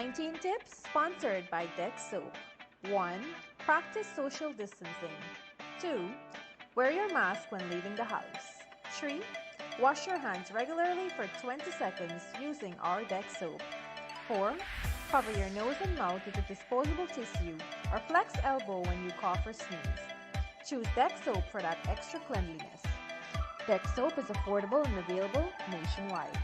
19 tips sponsored by Dex Soap. 1. Practice social distancing. 2. Wear your mask when leaving the house. 3. Wash your hands regularly for 20 seconds using our Dex Soap. 4. Cover your nose and mouth with a disposable tissue or flex elbow when you cough or sneeze. Choose Dex Soap for that extra cleanliness. Dex Soap is affordable and available nationwide.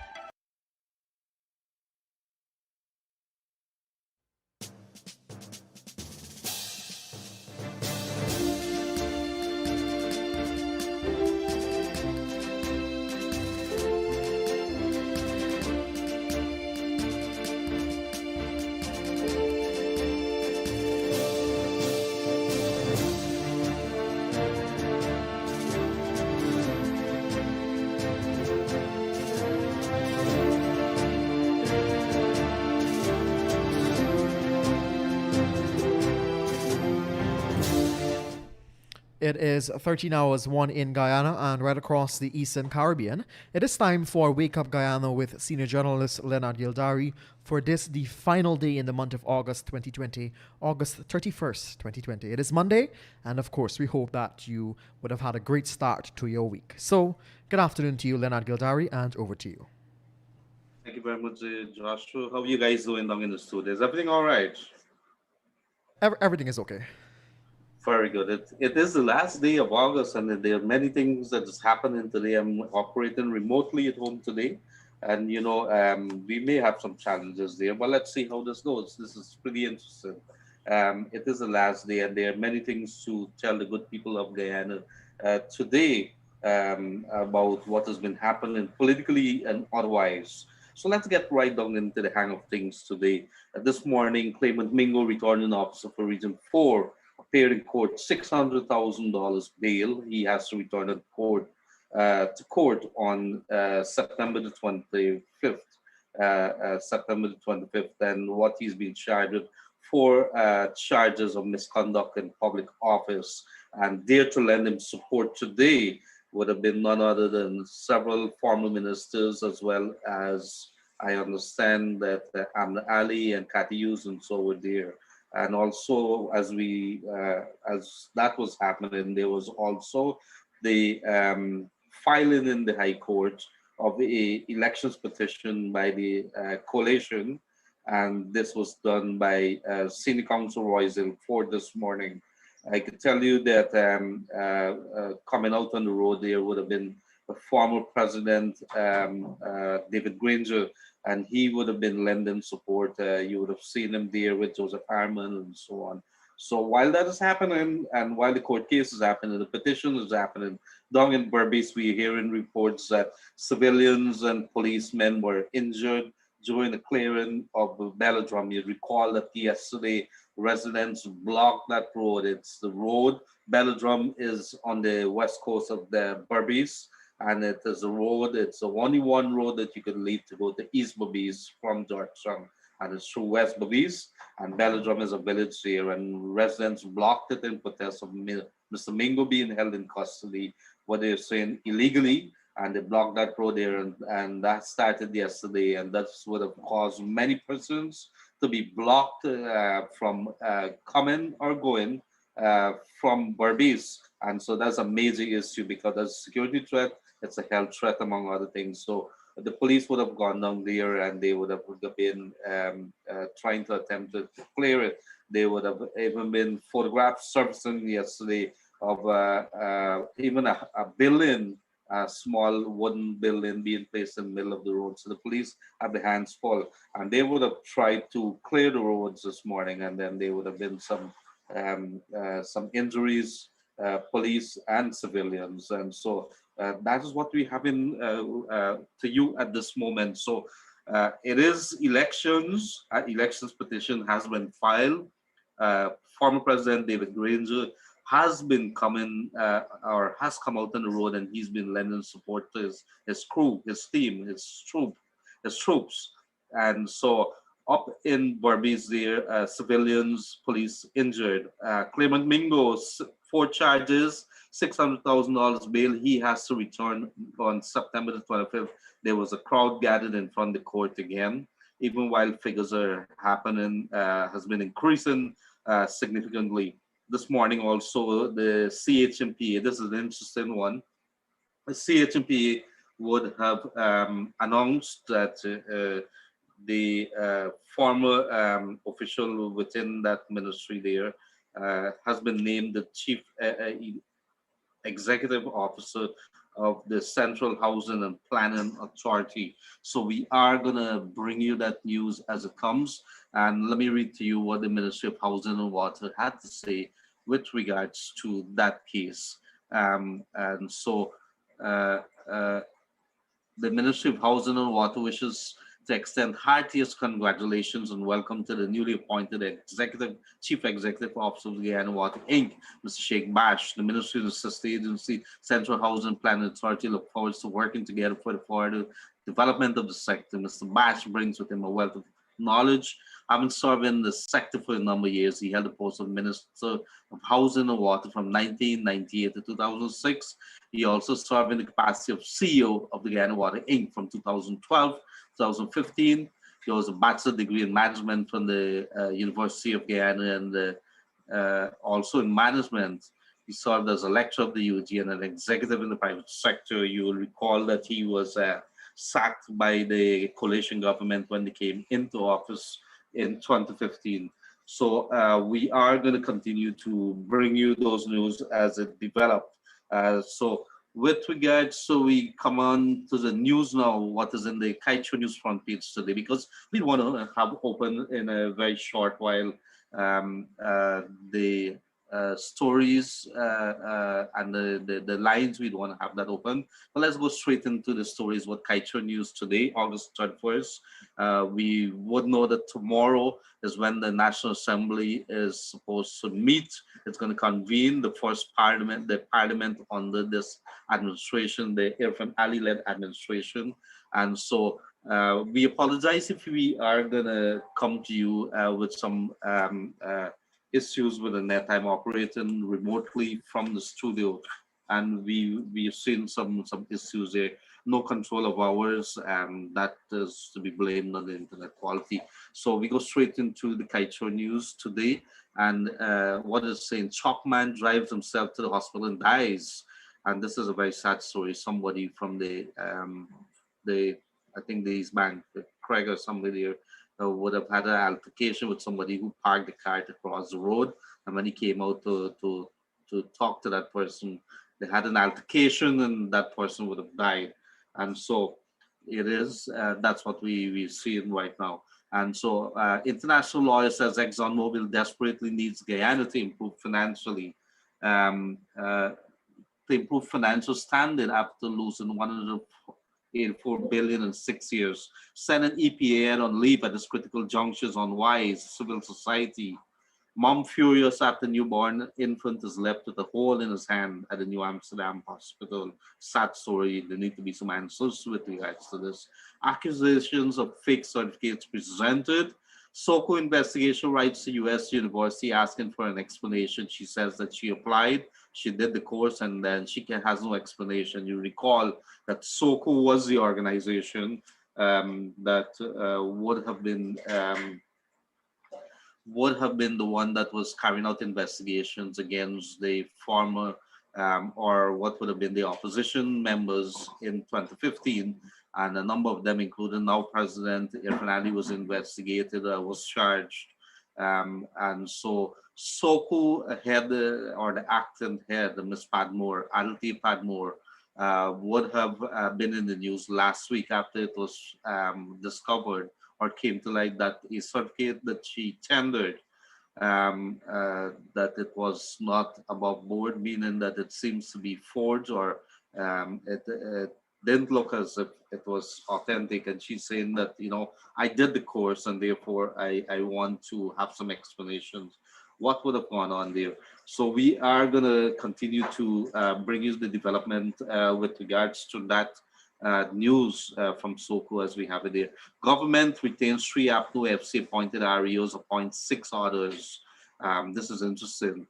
It is 13 hours 1 in Guyana and right across the Eastern Caribbean. It is time for Wake Up Guyana with senior journalist Leonard Gildarie for this, the final day in the month of August 2020, August 31st, 2020. It is Monday, and of course, we hope that you would have had a great start to your week. So, good afternoon to you, Leonard Gildarie, and over to you. Thank you very much, Joshua. How are you guys doing down in the studio? Is everything all right? Everything is okay. Very good. It is the last day of August, and there are many things that is happening today. I'm operating remotely at home today, and we may have some challenges there, but let's see how this goes. This is pretty interesting. It is the last day, and there are many things to tell the good people of Guyana today about what has been happening politically and otherwise. So let's get right down into the hang of things today. This morning, claimant Mingo, returning officer for Region 4, appeared in court $600,000 bail. He has to return to court on September the 25th. September the 25th, and what he's been charged with for charges of misconduct in public office. And there to lend him support today would have been none other than several former ministers, as well as I understand that Amna Ali and Kaieteur and so were there. And also, as that was happening, there was also the filing in the High Court of a elections petition by the coalition, and this was done by Senior Counsel Royzel for this morning. I could tell you that coming out on the road there would have been the former president, David Granger, and he would have been lending support. You would have seen him there with Joseph Harman and so on. So while that is happening, and while the court case is happening, the petition is happening, down in Berbice, we're hearing reports that civilians and policemen were injured during the clearing of the velodrome. You recall that yesterday residents blocked that road. It's the road. Velodrome is on the west coast of the Berbice, and it is a road. It's only one road that you can leave to go to East Berbice from Georgetown, and it's through West Berbice. And Velodrome is a village here, and residents blocked it in protest of Mr. Mingo being held in custody, what they're saying illegally, and they blocked that road there, and that started yesterday, and that would have caused many persons to be blocked from coming or going from Berbice. And so that's a major issue because that's a security threat, it's a health threat, among other things. So the police would have gone down there and they would have been trying to attempt to clear it. They would have even been photographs surfacing yesterday of even a building, a small wooden building being placed in the middle of the road. So the police have their hands full, and they would have tried to clear the roads this morning, and then there would have been some injuries, police and civilians, and so that is what we have in to you at this moment. So it is elections. Elections petition has been filed. Former President David Granger has been coming or has come out on the road, and he's been lending support to his crew, his team, his troops. And so up in Berbice there, civilians, police injured. Clement Mingo, 4 charges, $600,000 bail. He has to return on September the 25th. There was a crowd gathered in front of the court again. even while figures are happening, has been increasing significantly. This morning also, the CHMPA, this is an interesting one, the CHMPA would have announced that the former official within that ministry there has been named the chief executive officer of the Central Housing and Planning Authority. So we are going to bring you that news as it comes. And let me read to you what the Ministry of Housing and Water had to say with regards to that case. And so uh, uh, the Ministry of Housing and Water wishes to extend heartiest congratulations and welcome to the newly appointed Chief Executive Officer of Guyana Water Inc., Mr. Sheikh Bash. The Ministry of the Sister Agency, Central Housing Planning Authority look forward to working together for the further development of the sector. Mr. Bash brings with him a wealth of knowledge. Having served in the sector for a number of years, he held the post of Minister of Housing and Water from 1998 to 2006. He also served in the capacity of CEO of the Guyana Water Inc. from 2012 to 2015. He has a bachelor's degree in management from the University of Guyana and also in management. He served as a lecturer of the UG and an executive in the private sector. You will recall that he was sacked by the coalition government when they came into office in 2015. So we are going to continue to bring you those news as it develops. So with regards, so we come on to the news now, what is in the Kaieteur News front page today, because we want to have open in a very short while the stories and the lines, we want to have that open. But let's go straight into the stories, what Kaieteur News today, August 31st. We would know that tomorrow is when the National Assembly is supposed to meet. It's going to convene the first parliament, the parliament under this administration, the Irfan Ali-led administration. And so we apologize if we are going to come to you with some issues with the net. I'm operating remotely from the studio, and we've seen some issues there. No control of ours, and that is to be blamed on the internet quality. So we go straight into the Kaieteur News today, and what is saying? Chalkman drives himself to the hospital and dies, and this is a very sad story. Somebody from the I think the East Bank, Craig or somebody there, would have had an altercation with somebody who parked the car to cross the road, and when he came out to talk to that person, they had an altercation, and that person would have died. And so it is. That's what we seeing right now. And so international lawyer says ExxonMobil desperately needs Guyana to improve financially. To improve financial standing after losing 184 billion in 6 years. Senate EPA on leave at this critical junctures on wise civil society. Mom furious after newborn infant is left with a hole in his hand at the New Amsterdam hospital. Sad story. There need to be some answers with regards to this. Accusations of fake certificates presented. Soko investigation writes to U.S. University asking for an explanation. She says that she applied, she did the course, and then has no explanation. You recall that Soko was the organization that would have been the one that was carrying out investigations against the former or what would have been the opposition members in 2015, and a number of them, including now President Irfan Ali, was investigated, was charged. And so Soko head, or the acting head, Ms. Padmore, Aditi Padmore, would have been in the news last week after it was discovered or came to light that a certificate that she tendered, that it was not above board, meaning that it seems to be forged, or it didn't look as if it was authentic. And she's saying that, I did the course and therefore I want to have some explanations. What would have gone on there? So we are going to continue to bring you the development with regards to that news from Soko as we have it there. Government retains 3 APNO FC appointed REOs, appoints 6 others. This is interesting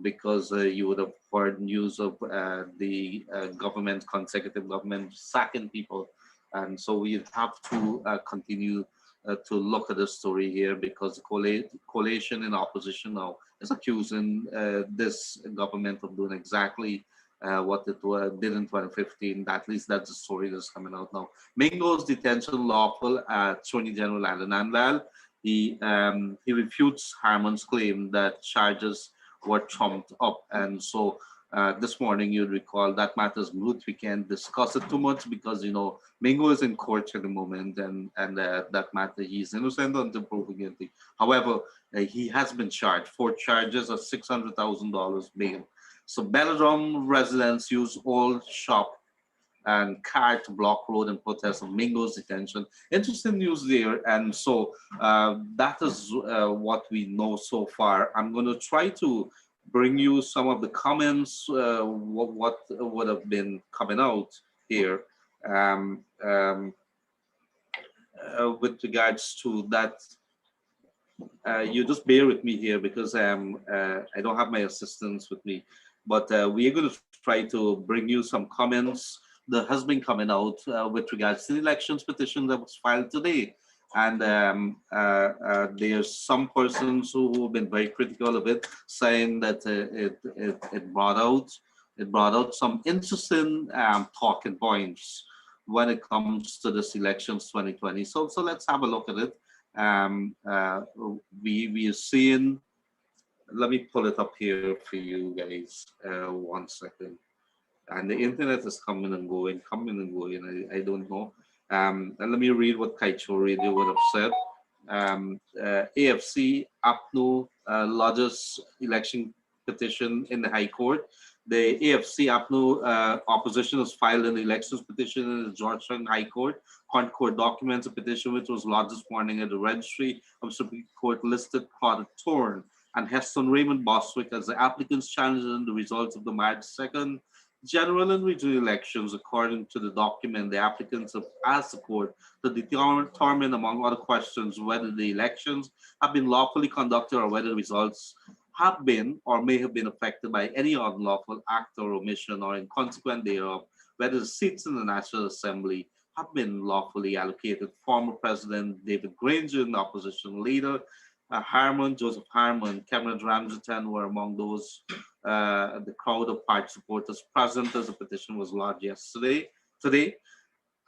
because you would have heard news of the consecutive government sacking people. And so we have to continue to look at the story here, because the coalition in opposition now is accusing this government of doing exactly what it did in 2015. At least that's the story that's coming out now. Mingo's detention lawful, Attorney General Leonard. He refutes Harmon's claim that charges were trumped up, and so this morning you'd recall that matters moot. We can't discuss it too much because Mingo is in court at the moment, and that matter, he's innocent until proven guilty. However, he has been charged 4 charges of $600,000 bail. So Belladrum residents use Old Shop and car to block road in protest of Mingo's detention. Interesting news there. And so that is what we know so far. I'm going to try to bring you some of the comments, what would have been coming out here with regards to that. You just bear with me here because I don't have my assistants with me. But we are going to try to bring you some comments that has been coming out with regards to the elections petition that was filed today. And there's some persons who have been very critical of it, saying that it brought out some interesting talking points when it comes to this elections 2020. So let's have a look at it. We are seeing. Let me pull it up here for you guys. 1 second. And the internet is coming and going. I don't know. And let me read what Kaieteur Radio would have said. AFC APNU lodges election petition in the High Court. The AFC APNU opposition has filed an elections petition in the Georgetown High Court. Court documents a petition which was lodged this morning at the registry of Supreme Court listed Kaieteur and Heston Raymond Boswick as the applicants challenging the results of the March 2nd general and regional elections. According to the document, the applicants have asked the court to determine, among other questions, whether the elections have been lawfully conducted or whether the results have been or may have been affected by any unlawful act or omission, or in consequence thereof, whether the seats in the National Assembly have been lawfully allocated. Former President David Granger and opposition leader Joseph Harmon, Cameron Ramsden were among those, the crowd of party supporters present as the petition was lodged yesterday. Today,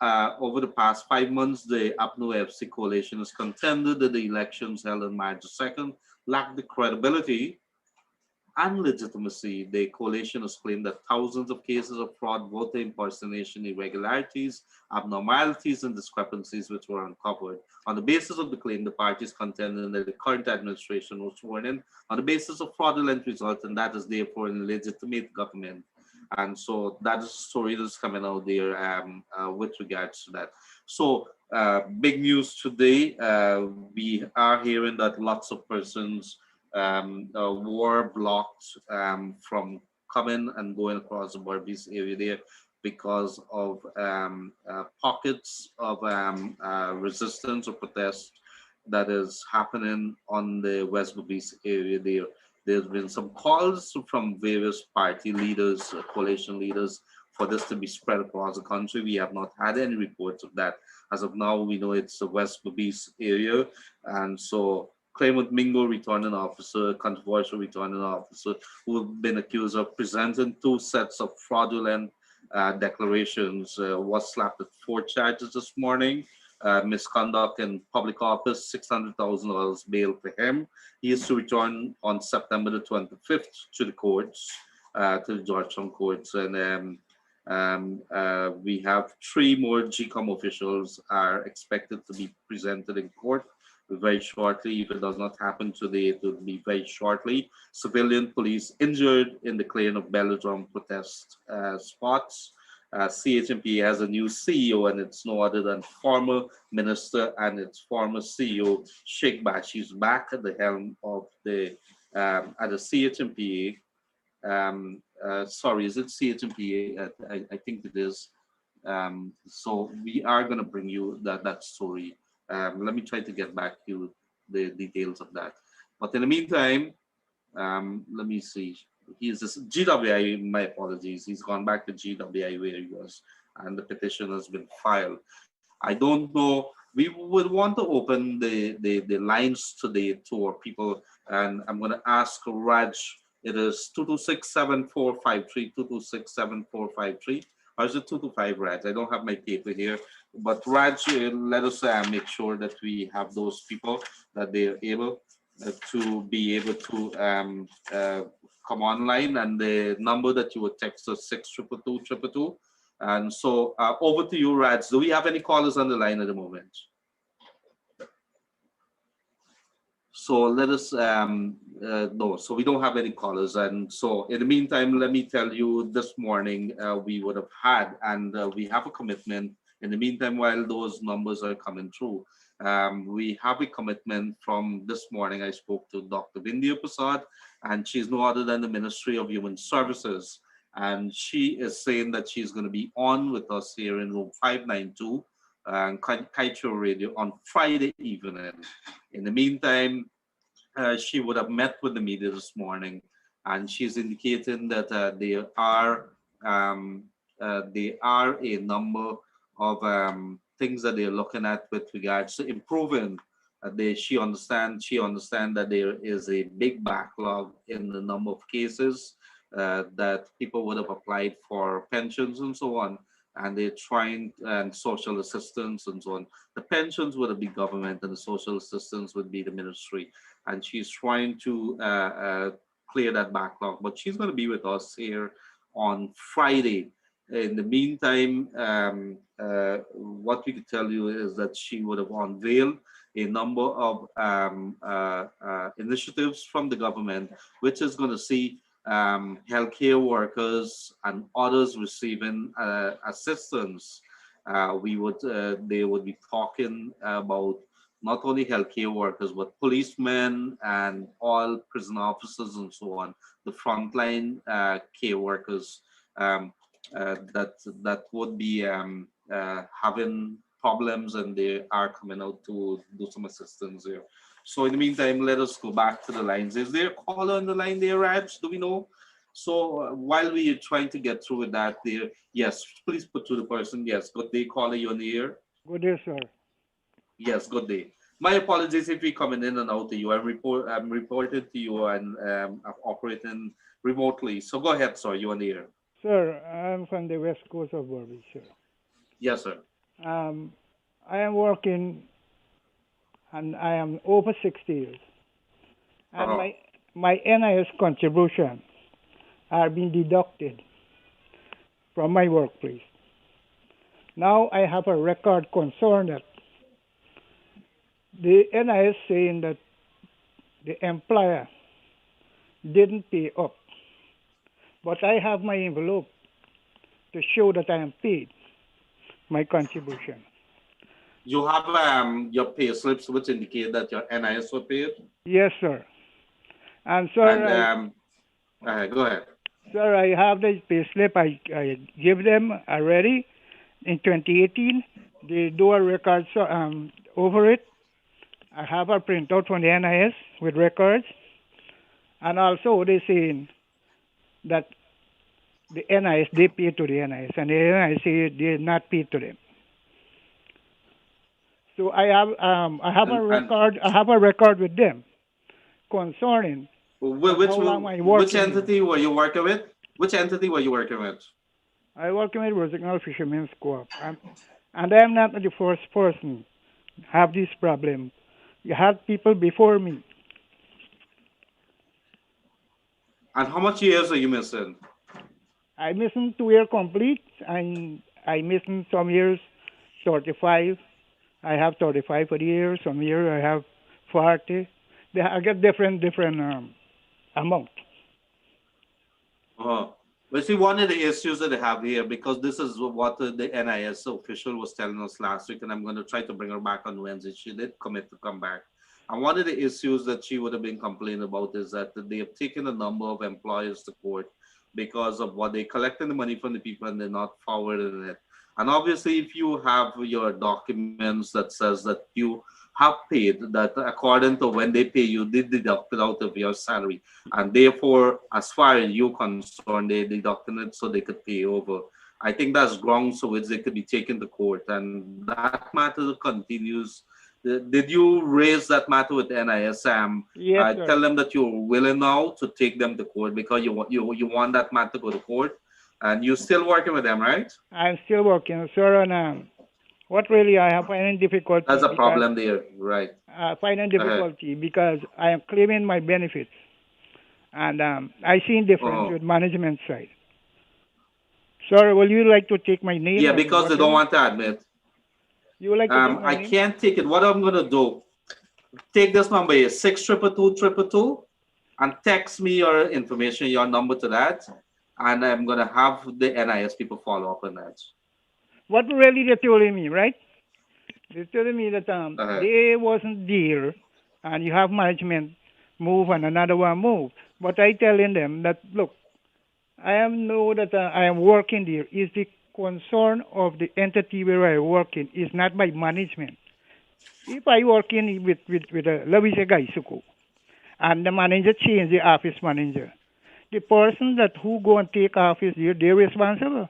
over the past 5 months, the APNU FC coalition has contended that the elections held on March 2nd lacked the credibility and legitimacy. The coalition has claimed that thousands of cases of fraud, voter impersonation, irregularities, abnormalities, and discrepancies which were uncovered. On the basis of the claim, the parties contended that the current administration was sworn in on the basis of fraudulent results, and that is therefore an illegitimate government. And so that is a story that's coming out there with regards to that. So big news today. We are hearing that lots of persons were blocked from coming and going across the Berbice area there because of pockets of resistance or protest that is happening on the West Berbice area there. There's been some calls from various party leaders, coalition leaders, for this to be spread across the country. We have not had any reports of that. As of now, we know it's the West Berbice area. And so claimant Mingo, returning officer, controversial returning officer, who have been accused of presenting 2 sets of fraudulent declarations, was slapped with 4 charges this morning. Misconduct in public office, $600,000 bail for him. He is to return on September the 25th to the courts, to the Georgetown courts. And we have 3 more GCOM officials are expected to be presented in court very shortly. If it does not happen today, it will be very shortly. Civilian police injured in the clearing of Belladrum protest spots. CHMP has a new CEO, and it's no other than former minister and its former CEO, Sheikh Bashi, is back at the helm of the at the CHMP. Sorry, is it CHMP? I think it is. So we are going to bring you that story. Let me try to get back to the details of that. But in the meantime, let me see. He's GWI, my apologies. He's gone back to GWI where he was, and the petition has been filed. I don't know We would want to open the lines today to our people, and I'm going to ask Raj. It is 226-7453, 226-7453. Or is it 225, Raj? I don't have my paper here. But Raj, let us make sure that we have those people, that they are able to be able to come online. And the number that you would text us 6222222. And so over to you, Raj. Do we have any callers on the line at the moment? So let us no. So we don't have any callers, and so in the meantime, let me tell you, this morning we would have had, and we have a commitment. In the meantime, while those numbers are coming through, we have a commitment from this morning. I spoke to Dr. Vindhya Prasad, and she's no other than the Ministry of Human Services, and she is saying that she's going to be on with us here in room 592 and Kaieteur Radio on Friday evening. In the meantime, she would have met with the media this morning, and she's indicating that there are a number of things that they're looking at with regards to improving. She understand that there is a big backlog in the number of cases that people would have applied for pensions and so on, and they're trying, and social assistance and so on. The pensions would be government, and the social assistance would be the ministry, and she's trying to clear that backlog. But she's going to be with us here on Friday. In the meantime, what we could tell you is that she would have unveiled a number of initiatives from the government, which is going to see healthcare workers and others receiving assistance. They would be talking about not only healthcare workers but policemen and all prison officers and so on, the frontline care workers that would be having problems, and they are coming out to do some assistance there. So in the meantime, let us go back to the lines. Is there a caller on the line there, Raj? Do we know? So while we are trying to get through with that there, yes, please put to the person. Yes, good day, caller, you on the air? Good day, sir. Yes, good day. My apologies if we coming in and out to you. I'm reported to you, and I'm operating remotely. So go ahead, sir. You on the air? Sir, I'm from the west coast of Berbice, sir. Yes, sir. I am working, and I am over 60 years. And my NIS contribution are being deducted from my workplace. Now I have a record concern that the NIS saying that the employer didn't pay up. But I have my envelope to show that I am paid my contribution. You have your pay slips which indicate that your NIS were paid? Yes, sir. And sir, go ahead. Sir, I have the pay slip. I give them already in 2018. They do a record over it. I have a printout from the NIS with records. And also they saying that the NIS, they pay to the NIS, and the NIS say they not pay to them. So I have a record with them concerning which entity were you working with? Which entity were you working with? I working with Regional Fishermen's Co-op, and I am not the first person have this problem. You had people before me. And how much years are you missing? I missing 2 years complete, and I missing some years 35. I have 35 for the year. Some year I have 40. I get different amount. But see, one of the issues that they have here, because this is what the NIS official was telling us last week, and I'm going to try to bring her back on Wednesday. She did commit to come back. And one of the issues that she would have been complaining about is that they have taken a number of employers to court because of what they collecting the money from the people and they're not forwarding it. And obviously, if you have your documents that says that you have paid, that according to when they pay you, they deduct it out of your salary. And therefore, as far as you're concerned, they deducted it so they could pay over. I think that's grounds for which they could be taken to court, and that matter continues. Did you raise that matter with NIS? Yes, Tell sir. them that you're willing now to take them to court because you want that matter to go to court, and you're still working with them, right? I'm still working, sir, on what really I have finding That's difficulty a because problem there, right? finding difficulty because I am claiming my benefits, and I see difference Uh-huh. with management side. Sir, will you like to take my name Yeah, or because they don't whatever? want to admit. You would like to take my I name? can't take it. What I'm gonna do? Take this number here, 6222222, and text me your information, your number to that, and I'm gonna have the NIS people follow up on that. What really they're telling me, right? They're telling me that Uh-huh. they wasn't there, and you have management move and another one move. But I telling them that look, I am know that I am working there. Is the concern of the entity where I work in is not by management. If I work in with let me say Gaisuko, and the manager change the office manager, the person that who go and take office there, they're responsible.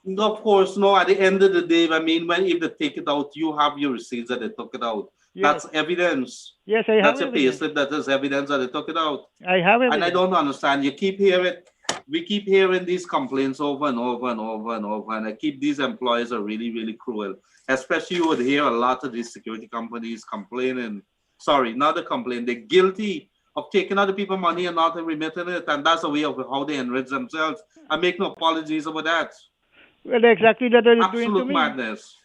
No, of course, no. At the end of the day, I mean, when if they take it out, you have your receipts that they took it out. Yes, That's evidence. yes, I have That's a evidence. payslip that is evidence that they took it out. I have And I evidence. don't understand. We keep hearing these complaints over and over and over and over. And I keep these employees are really, really cruel. Especially you would hear a lot of these security companies complaining. Sorry, not the complaint. They're guilty of taking other people's money and not remitting it. And that's a way of how they enrich themselves. I make no apologies about that. Well, exactly that they're doing to Absolute me. madness.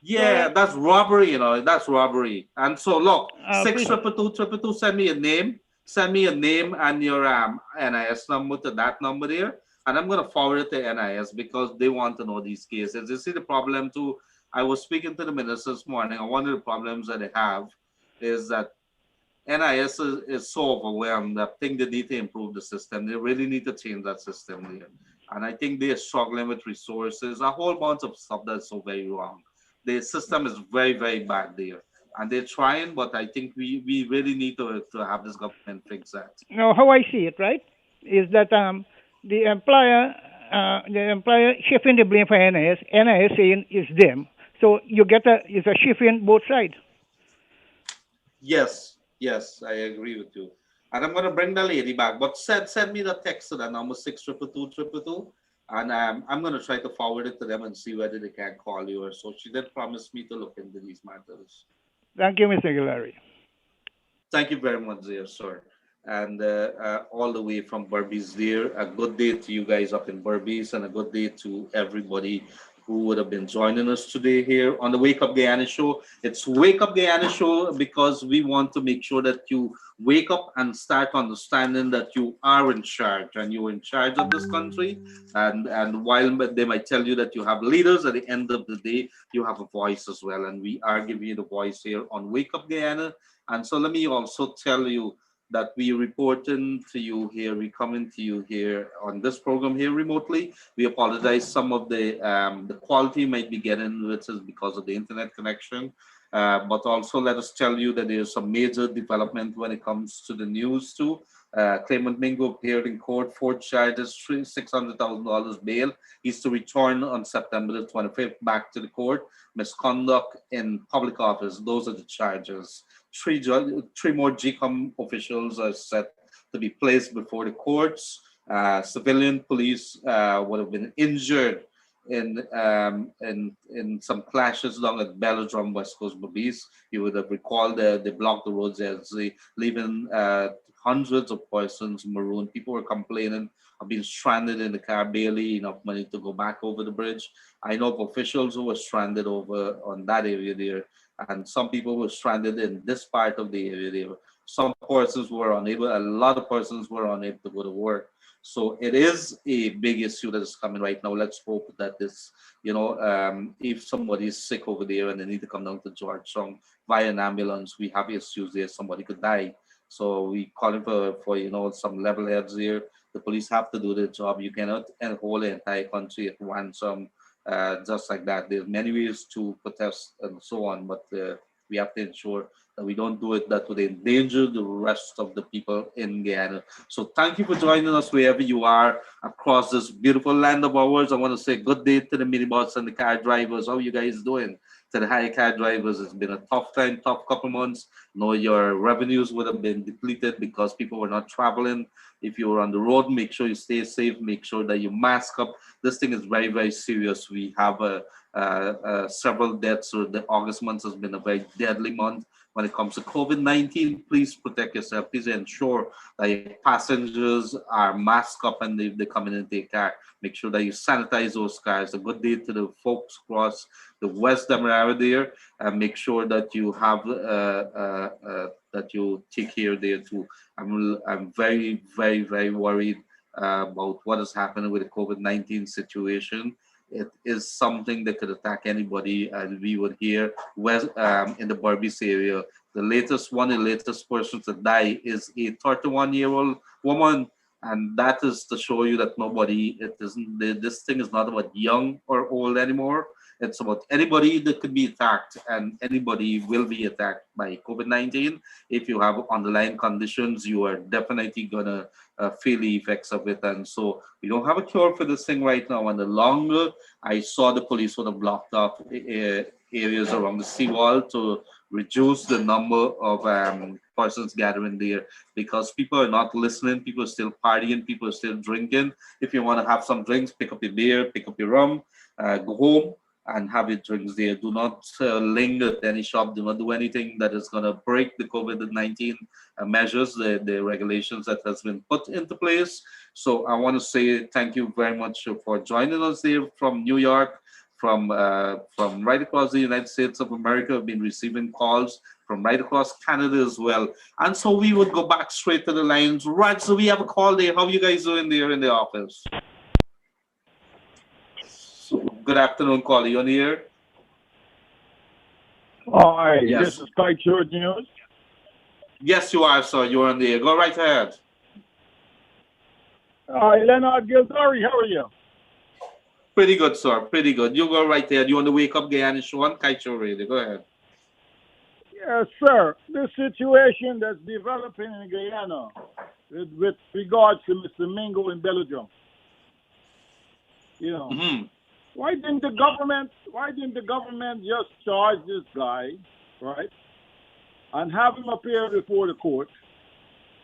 Yeah, Sir, that's robbery, that's robbery. And so look, six please, triple two triple two, send me a name. Send me a name and your NIS number to that number there. And I'm gonna forward it to NIS because they want to know these cases. You see the problem too. I was speaking to the minister this morning, and one of the problems that they have is that NIS is so overwhelmed that I think they need to improve the system. They really need to change that system there. And I think they're struggling with resources, a whole bunch of stuff that's so very wrong. The system is very, very bad there. And they're trying, but I think we really need to have this government fix that. now how I see it, right, is that the employer shifting the blame for NIS saying it's them. So you get it's a shifting both sides. Yes, yes, I agree with you. And I'm gonna bring the lady back, but send me the text to the number 6222222, and I'm gonna try to forward it to them and see whether they can call you or so. She did promise me to look into these matters. Thank you, Mr. Gildarie. Thank you very much, dear sir. And all the way from Berbice, dear, a good day to you guys up in Berbice, and a good day to everybody who would have been joining us today here on the Wake Up Guyana show. It's Wake Up Guyana show because we want to make sure that you wake up and start understanding that you are in charge and you're in charge of this country. And while they might tell you that you have leaders, at the end of the day, you have a voice as well. And we are giving you the voice here on Wake Up Guyana. And so let me also tell you that we reporting to you here, we coming to you here on this program here remotely. We apologize. Some of the quality might be getting, which is because of the internet connection. But also let us tell you that there's some major development when it comes to the news too. Claimant Mingo appeared in court, 4 charges, $600,000 bail. He's to return on September the 25th back to the court. Misconduct in public office, those are the charges. Three more GCOM officials are set to be placed before the courts. Civilian police would have been injured in some clashes along at Belladrum, West Coast Babies. You would have recalled they blocked the roads as they leaving hundreds of persons marooned. People were complaining of being stranded in the car, barely enough money to go back over the bridge. I know of officials who were stranded over on that area there, and some people were stranded in this part of the area there. Some persons were unable, a lot of persons were unable to go to work. So it is a big issue that is coming right now. Let's hope that this, if somebody is sick over there and they need to come down to Georgetown via an ambulance, we have issues there. Somebody could die. So we calling for some level heads here. The police have to do their job. You cannot hold the entire country at ransom just like that. There's many ways to protest and so on, but we have to ensure that we don't do it that would endanger the rest of the people in Guyana. So thank you for joining us wherever you are across this beautiful land of ours. I want to say good day to the minibus and the car drivers. How you guys doing? To the high car drivers, it's been a tough time, tough couple months. No, your revenues would have been depleted because people were not traveling. If you were on the road, make sure you stay safe. Make sure that you mask up. This thing is very, very serious. We have several deaths. So the August month has been a very deadly month. When it comes to COVID-19, please protect yourself. Please ensure that your passengers are masked up and they come in and take car. Make sure that you sanitize those cars. A good day to the folks across the West Demerara there. And make sure that you have that you take care there too. I'm very, very, very worried about what is happening with the COVID-19 situation. It is something that could attack anybody, and we would hear west in the Berbice area. The latest person to die is a 31-year-old woman, and that is to show you that nobody. It isn't. This thing is not about young or old anymore. It's about anybody that could be attacked, and anybody will be attacked by COVID-19. If you have underlying conditions, you are definitely gonna feel the effects of it. And so we don't have a cure for this thing right now. And the longer I saw the police would have blocked off areas around the seawall to reduce the number of persons gathering there, because people are not listening. People are still partying. People are still drinking. If you want to have some drinks, pick up your beer, pick up your rum, go home and have your drinks there. Do not linger at any shop. Do not do anything that is going to break the COVID-19 measures, the regulations that has been put into place. So I want to say thank you very much for joining us there from New York, from right across the United States of America. We've been receiving calls from right across Canada as well. And so we would go back straight to the lines. Right, so we have a call there. How you guys doing there in the office? Good afternoon, caller. You on the air? Hi, Yes. this is Kaieteur News. Yes, you are, sir. You're on the air. Go right ahead. Hi, Leonard, Gildarie, how are you? Pretty good, sir. Pretty good. You go right ahead. You want to wake up Guyana show on Kaieteur Radio. Go ahead. Yes, sir. The situation that's developing in Guyana with regards to Mr. Mingo in Belgium. You know, why didn't the government just charge this guy, right, and have him appear before the court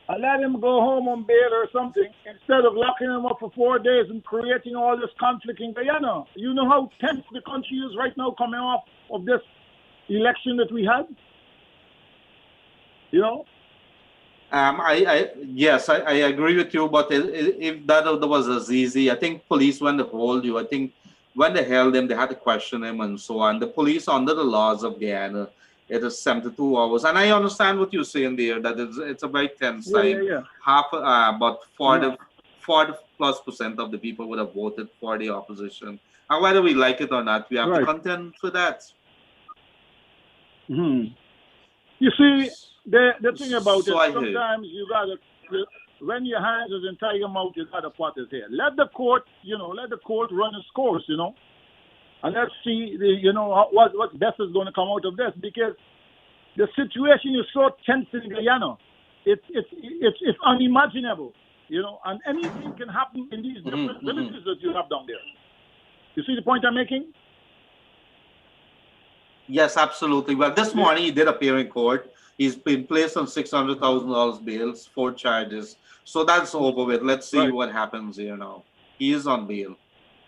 and let him go home on bail or something instead of locking him up for 4 days and creating all this conflict in Guyana? You know how tense the country is right now coming off of this election that we had? You know? Yes, I agree with you. But if that was as easy, I think police, when they hold you, I think when they held him, they had to question him and so on. The police, under the laws of Guyana, it is 72 hours. And I understand what you're saying there, that it's a very tense time. Yeah. About 40+% of the people would have voted for the opposition. And whether we like it or not, we have to contend with that. You see, the thing about it, sometimes you gotta, when your hands is in tiger mouth, you gotta pot his head. Let the court run its course, and let's see, what best is going to come out of this, because the situation is so tense in Guyana, it's unimaginable, and anything can happen in these different villages that you have down there. You see the point I'm making? Yes, absolutely. Well, this morning he did appear in court. He's been placed on $600,000 bails, 4 charges. So that's over with. Let's see what happens here now. He is on bail.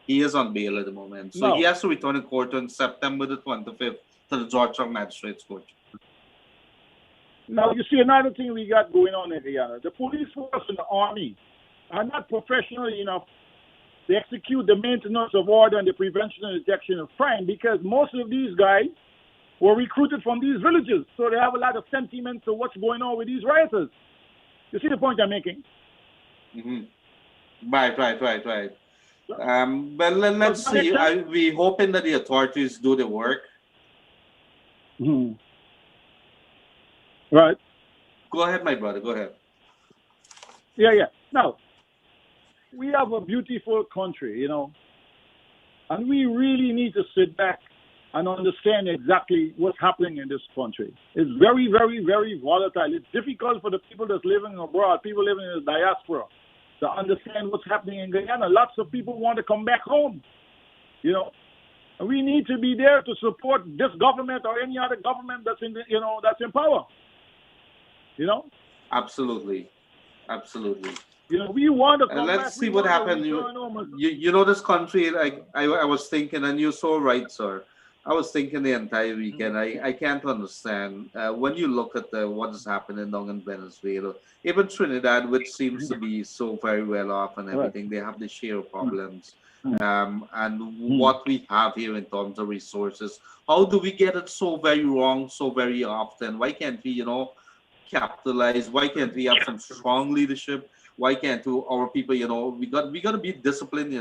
He is on bail at the moment. So he has to return to court on September the 25th to the Georgetown Magistrates Court. Now, you see, another thing we got going on in Guyana. The police force and the army are not professional enough to execute the maintenance of order and the prevention and detection of crime, because most of these guys were recruited from these villages. So they have a lot of sentiment to what's going on with these rioters. You see the point I'm making? Right. Well, let's see. We're hoping that the authorities do the work. Right. Go ahead, my brother. Go ahead. Yeah. Now, we have a beautiful country, and we really need to sit back and understand exactly what's happening in this country. It's very, very, very volatile. It's difficult for the people that's living abroad, people living in the diaspora, to understand what's happening in Guyana. Lots of people want to come back home, you know. And we need to be there to support this government or any other government that's in, that's in power, you know. Absolutely, absolutely. You know, we want to come let's back. see what happened. You know, this country, like I was thinking, and you're so right, sir. I was thinking the entire weekend. I can't understand when you look at what is happening down in Venezuela, even Trinidad, which seems to be so very well off and everything. They have the share problems, and what we have here in terms of resources. How do we get it so very wrong so very often? Why can't we, capitalize? Why can't we have some strong leadership? Why can't our people, we got to be disciplined,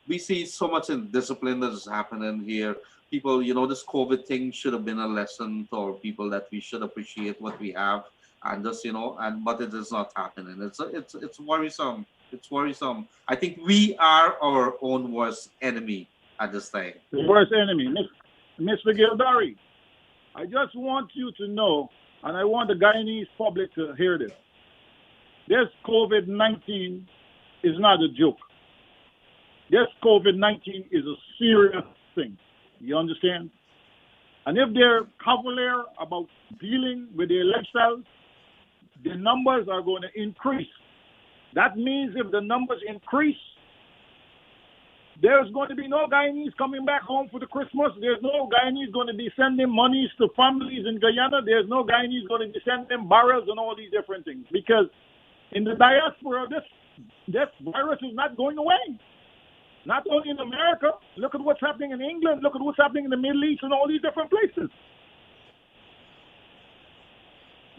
We see so much indiscipline that is happening here. People, this COVID thing should have been a lesson to our people that we should appreciate what we have and just, but it is not happening. It's worrisome. It's worrisome. I think we are our own worst enemy at this time. The worst enemy. Mr. Gildarie, I just want you to know, and I want the Guyanese public to hear this. This COVID-19 is not a joke. This COVID-19 is a serious thing. You understand? And if they're cavalier about dealing with their lifestyles, the numbers are going to increase. That means if the numbers increase, there's going to be no Guyanese coming back home for the Christmas. There's no Guyanese going to be sending monies to families in Guyana. There's no Guyanese going to be sending barrels and all these different things. Because in the diaspora, this virus is not going away. Not only in America. Look at what's happening in England. Look at what's happening in the Middle East and all these different places.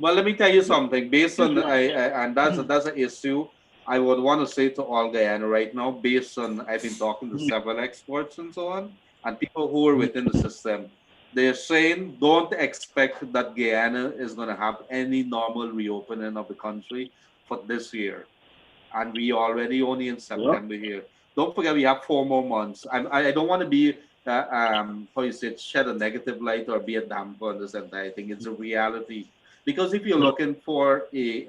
Well, let me tell you something. Based on and that's an issue I would want to say to all Guyana right now. Based on I've been talking to several experts and so on, and people who are within the system. They're saying don't expect that Guyana is going to have any normal reopening of the country for this year, and we already only in September here. Don't forget we have 4 more months. I don't want to be how you say, shed a negative light or be a damper on this entire thing. It's a reality. Because if you're looking for a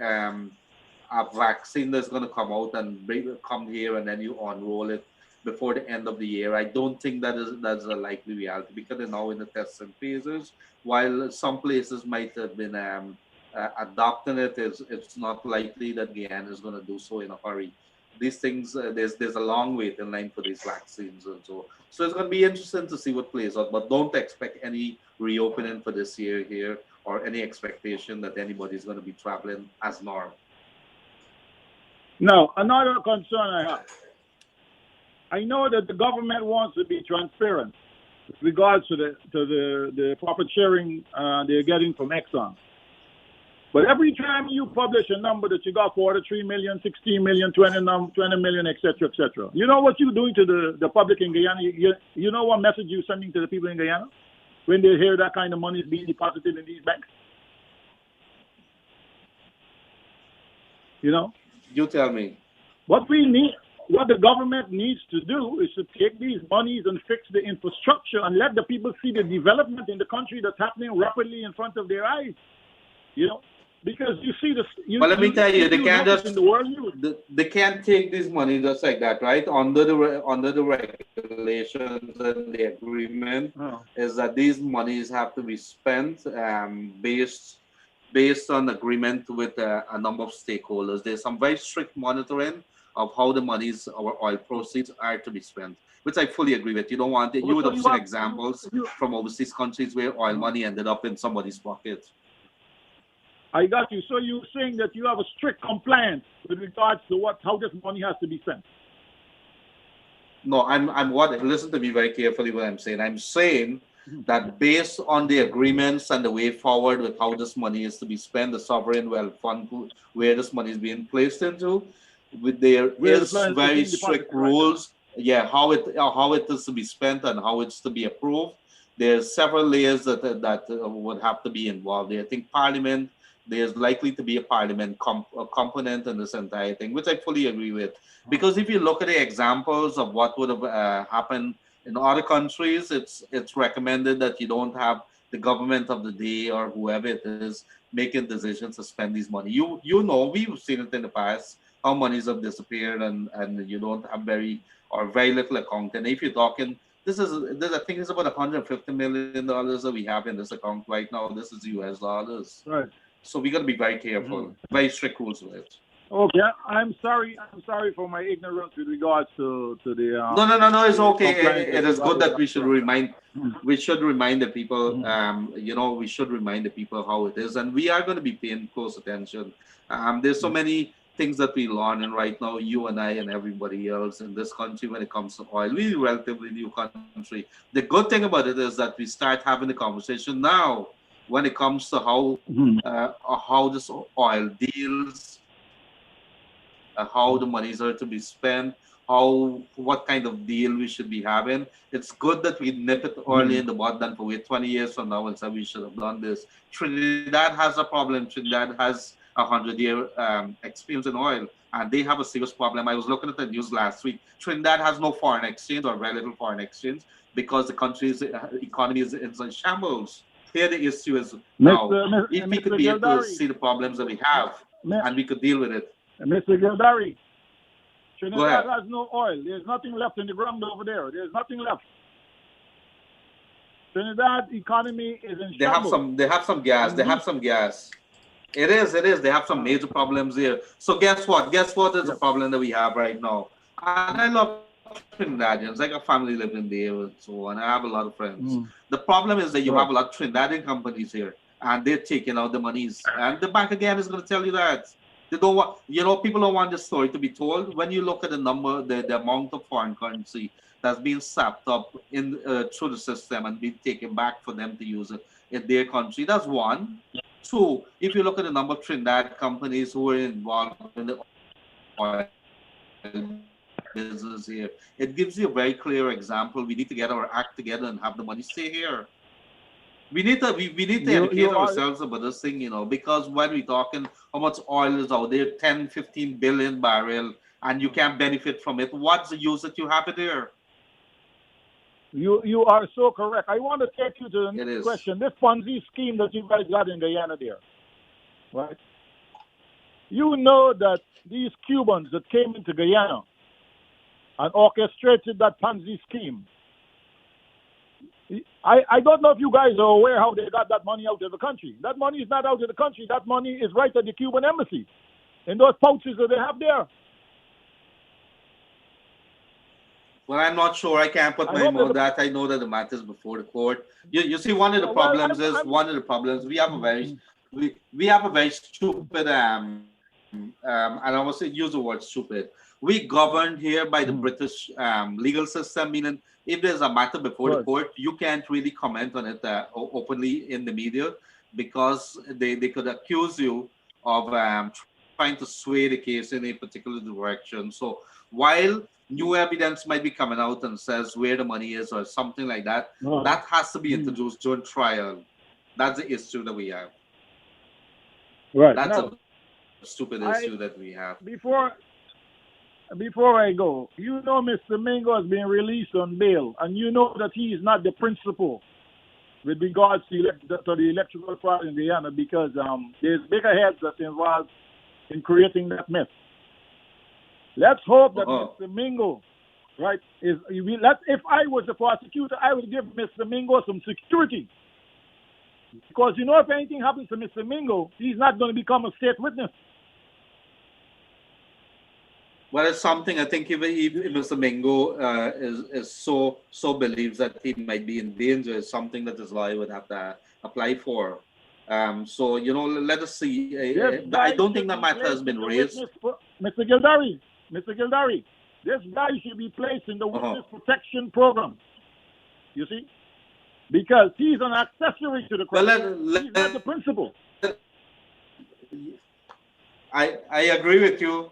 vaccine that's going to come out and come here and then you unroll it before the end of the year, I don't think that's a likely reality because they're now in the testing phases. While some places might have been adopting it, it's not likely that Guyana is going to do so in a hurry. These things, there's a long wait in line for these vaccines and so it's going to be interesting to see what plays out, but don't expect any reopening for this year here or any expectation that anybody's going to be traveling as normal. Now, another concern I have. I know that the government wants to be transparent with regards to the profit sharing they're getting from Exxon. But every time you publish a number that you got 43 million, 16 million, 20 million, etc., etc., you know what you're doing to the public in Guyana? You know what message you're sending to the people in Guyana when they hear that kind of money is being deposited in these banks? You know? You tell me. What the government needs to do is to take these monies and fix the infrastructure and let the people see the development in the country that's happening rapidly in front of their eyes. You know? Because you see this. But let me tell you, they can't just they can't take this money just like that, right? Under the regulations and the agreement is that these monies have to be spent based on agreement with a number of stakeholders. There's some very strict monitoring of how the monies or oil proceeds are to be spent, which I fully agree with. You don't want it. You would have seen examples from overseas countries where oil money ended up in somebody's pocket. I got you. So you're saying that you have a strict compliance with regards to how this money has to be spent? No, listen to me very carefully what I'm saying. I'm saying that based on the agreements and the way forward with how this money is to be spent, the sovereign wealth fund, where this money is being placed into, there is very strict rules, how it is to be spent and how it's to be approved. There's several layers that would have to be involved. I think Parliament. There's likely to be a parliament component in this entire thing, which I fully agree with. Because if you look at the examples of what would have happened In other countries, it's recommended that you don't have the government of the day or whoever it is making decisions to spend these money. We've seen it in the past how monies have disappeared and you don't have very little account. And if you're talking, I think it's about $150 million that we have in this account right now. This is US dollars. Right. So we got to be very careful, very strict rules with it. Okay, I'm sorry for my ignorance with regards to the. No. It's okay. It is good that we should remind the people. We should remind the people how it is, and we are going to be paying close attention. There's so many things that we learn, and right now, you and I and everybody else in this country, when it comes to oil, we're a relatively new country. The good thing about it is that we start having the conversation now when it comes to how this oil deals. How the monies are to be spent, what kind of deal we should be having. It's good that we nip it early in the bud than for wait 20 years from now and say we should have done this. Trinidad has a problem. Trinidad has 100-year experience in oil, and they have a serious problem. I was looking at the news last week. Trinidad has no foreign exchange or very little foreign exchange because the country's economy is in shambles. Here the issue is now, if we could be able to see the problems that we have, and we could deal with it. Mr. Gildarie, Trinidad has no oil. There's nothing left in the ground over there. There's nothing left. Trinidad economy is in shambles. They have some gas. They have some gas. It is. They have some major problems here. So guess what? Guess what is the problem that we have right now? And I love Trinidadians. I got family living there and so on. I have a lot of friends. The problem is that you have a lot of Trinidadian companies here, and they're taking out the monies. And the bank again is going to tell you that. They don't want, people don't want the story to be told. When you look at the number, the amount of foreign currency that's being sapped up in through the system and being taken back for them to use it in their country, that's one. Two, if you look at the number of Trinidad companies who are involved in the oil business here, it gives you a very clear example. We need to get our act together and have the money stay here. We need to educate ourselves about this thing, because when we're talking how much oil is out there, 10, 15 billion barrel, and you can't benefit from it, what's the use that you have it there? You are so correct. I want to take you to the next question. This Ponzi scheme that you guys got in Guyana there, right? You know that these Cubans that came into Guyana and orchestrated that Ponzi scheme, I don't know if you guys are aware how they got that money out of the country. That money is not out of the country. That money is right at the Cuban embassy in those pouches that they have there. Well, I'm not sure. I can't put my name on that. I know that the matter is before the court. You see, one of the problems we have a very stupid and I almost use the word stupid. We governed here by the British legal system, meaning if there's a matter before the court, you can't really comment on it openly in the media because they could accuse you of trying to sway the case in a particular direction. So while new evidence might be coming out and says where the money is or something like that, that has to be introduced during trial. That's the issue that we have. Right. That's a stupid issue that we have. Before I go, Mr. Mingo has been released on bail, and you know that he is not the principal with regards to the electoral fraud in Guyana because there's bigger heads that's involved in creating that mess. Let's hope that Mr. Mingo, right, if I was the prosecutor, I would give Mr. Mingo some security. Because if anything happens to Mr. Mingo, he's not going to become a state witness. Well, it's something I think if Mr. Mingo is so believes that he might be in danger, is something that his lawyer would have to apply for. So let us see. I don't think that matter has been raised. Mr. Gildarie, this guy should be placed in the witness protection program. You see, because he's an accessory to the crime. He's not the principal. I agree with you.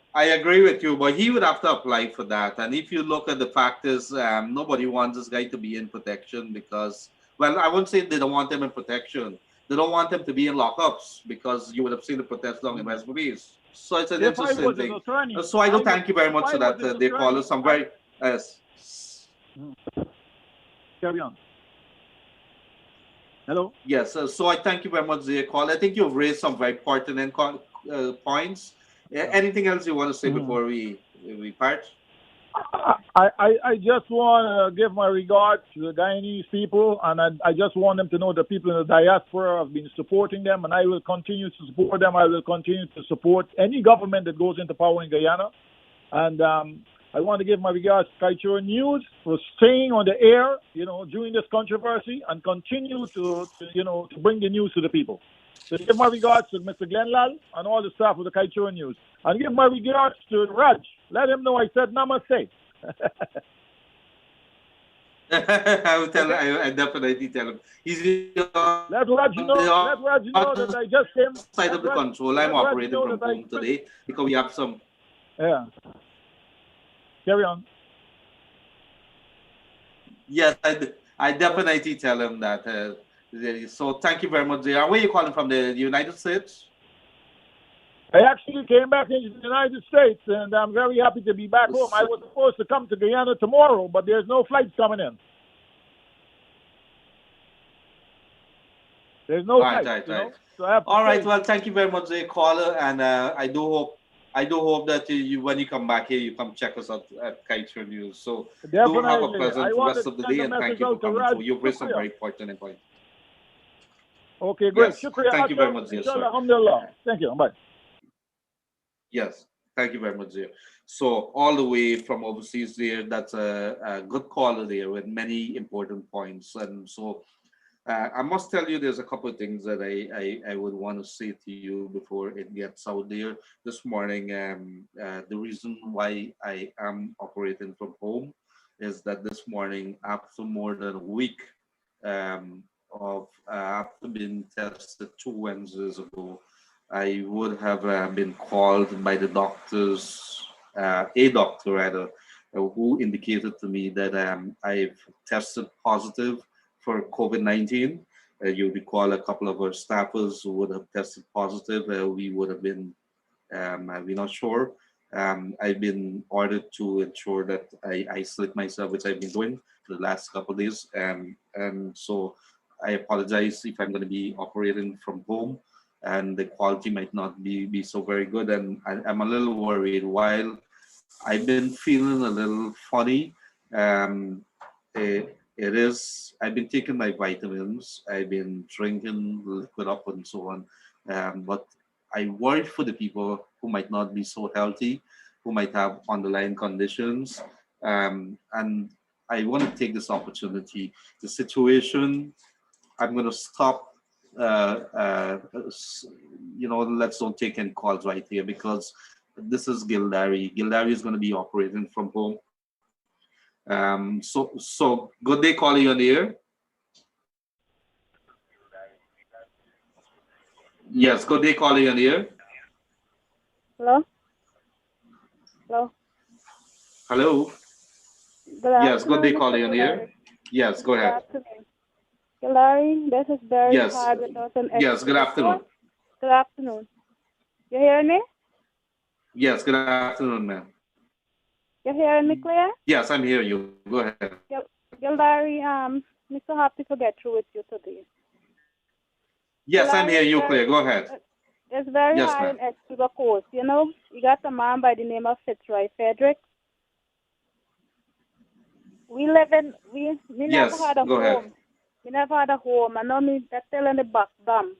But he would have to apply for that. And if you look at the fact is, nobody wants this guy to be in protection because, well, I wouldn't say they don't want him in protection. They don't want him to be in lockups because you would have seen the protest down in West Belize. So it's an interesting thing. So I do thank you very much for that. They call us some very Carry on. Hello? Yes, so I thank you very much for your call. I think you've raised some very pertinent points. Anything else you want to say before we part? I just want to give my regards to the Guyanese people, and I just want them to know the people in the diaspora have been supporting them, and I will continue to support them. I will continue to support any government that goes into power in Guyana. And I want to give my regards to Kaieteur News for staying on the air, during this controversy, and continue to bring the news to the people. So give my regards to Mr. Glenlal and all the staff of the Kaieteur News. And give my regards to Raj. Let him know I said namaste. I will tell. I definitely tell him. He's let Raj know that I just came. Side of the control. I'm operating from home today because we have some. Yeah. Carry on. Yes, I definitely tell him that. So thank you very much, J.R. Where are you calling from? The United States? I actually came back into the United States, and I'm very happy to be back home. I was supposed to come to Guyana tomorrow, but there's no flights coming in. There's no flights. Right. So all right. Well, thank you very much, caller, and I do hope that you when you come back here, you come check us out at Kaieteur News. So definitely. do have a pleasant rest of the day, and thank you for coming through. You've raised some very important points. Okay, great. Yes. Thank you very much, dear sir. Alhamdulillah. Thank you. Bye. Yes, thank you very much, dear. So all the way from overseas there, that's a good caller there with many important points. And so I must tell you, there's a couple of things that I would want to say to you before it gets out there. This morning, the reason why I am operating from home is that this morning, after more than a week of after being tested 2 Wednesdays ago, I would have been called by the doctors, a doctor rather, who indicated to me that I've tested positive for COVID-19. You recall a couple of our staffers who would have tested positive. We would have been, we're not sure. I've been ordered to ensure that I isolate myself, which I've been doing for the last couple of days. And so I apologize if I'm going to be operating from home, and the quality might not be so very good, and I'm a little worried. While I've been feeling a little funny, it is, I've been taking my vitamins, I've been drinking liquid up and so on, but I worry for the people who might not be so healthy, who might have underlying conditions, and I want to take this opportunity. The situation, I'm going to stop. Let's don't take any calls right here because this is Gildarie. Gildarie is going to be operating from home. So good day, calling on the air. Yes, good day, calling on the air. Hello. Hello. Yes, good day, calling on the air. Yes, go ahead. Gildarie, this is very hard without an expert. Yes, good afternoon. Good afternoon. You hearing me? Yes, good afternoon, ma'am. You hearing me clear? Yes, I'm hearing you. Go ahead. Gildarie, I'm so happy to get through with you today. Yes, Gildarie, I'm hearing you clear. Go ahead. It's very hard in Essex Coast. You got a man by the name of Fitzroy Frederick. We never had a home. Ahead. We never had a home. I know me that's still in the back dam.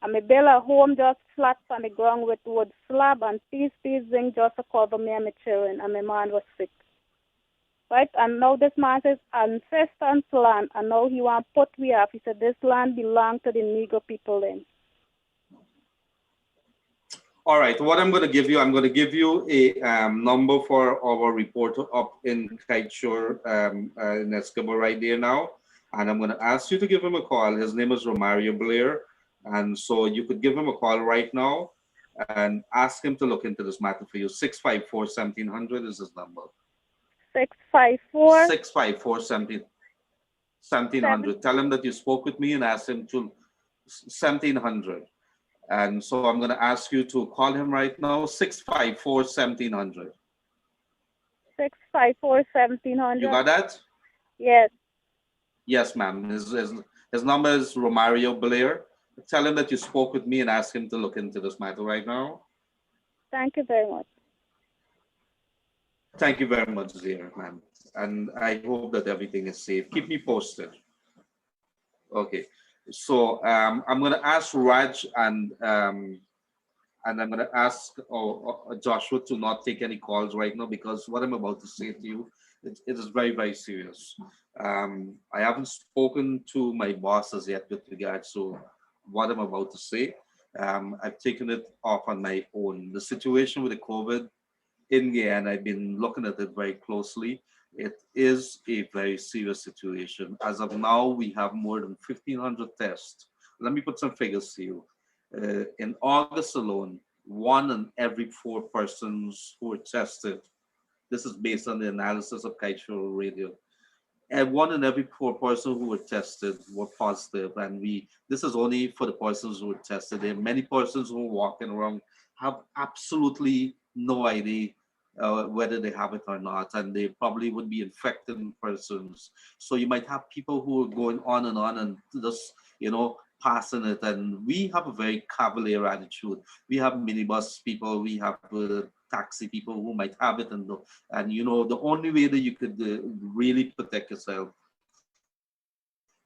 And me build a home just flat on the ground with wood slab and piece zinc just to cover me and my children, and my man was sick. Right? And now this man says ancestors land, and now he want to put we up. He said this land belongs to the Negro people then. All right, what I'm going to give you a number for our reporter up in Kaieteur, in Escobar right there now. And I'm going to ask you to give him a call. His name is Romario Blair. And so you could give him a call right now and ask him to look into this matter for you. 654-1700 is his number. 654-1700. Tell him that you spoke with me and ask him to 1700. And so I'm going to ask you to call him right now. 654-1700. You got that? Yes. Yes, ma'am. His number is Romario Blair. Tell him that you spoke with me and ask him to look into this matter right now. Thank you very much. Thank you very much, dear, ma'am. And I hope that everything is safe. Keep me posted. Okay. So I'm going to ask Raj and I'm going to ask Joshua to not take any calls right now because what I'm about to say to you, it is very, very serious. I haven't spoken to my bosses yet with regards to what I'm about to say. I've taken it off on my own. The situation with the COVID in Guyana, I've been looking at it very closely. It is a very serious situation. As of now, we have more than 1,500 tests. Let me put some figures to you. In August alone, 1 in every 4 persons who were tested, this is based on the analysis of Kaieteur radio, and 1 in every 4 persons who were tested were positive. And this is only for the persons who were tested. There are many persons who are walking around have absolutely no idea whether they have it or not, and they probably would be infecting persons. So you might have people who are going on and just, passing it. And we have a very cavalier attitude. We have minibus people, we have taxi people who might have it, and the only way that you could really protect yourself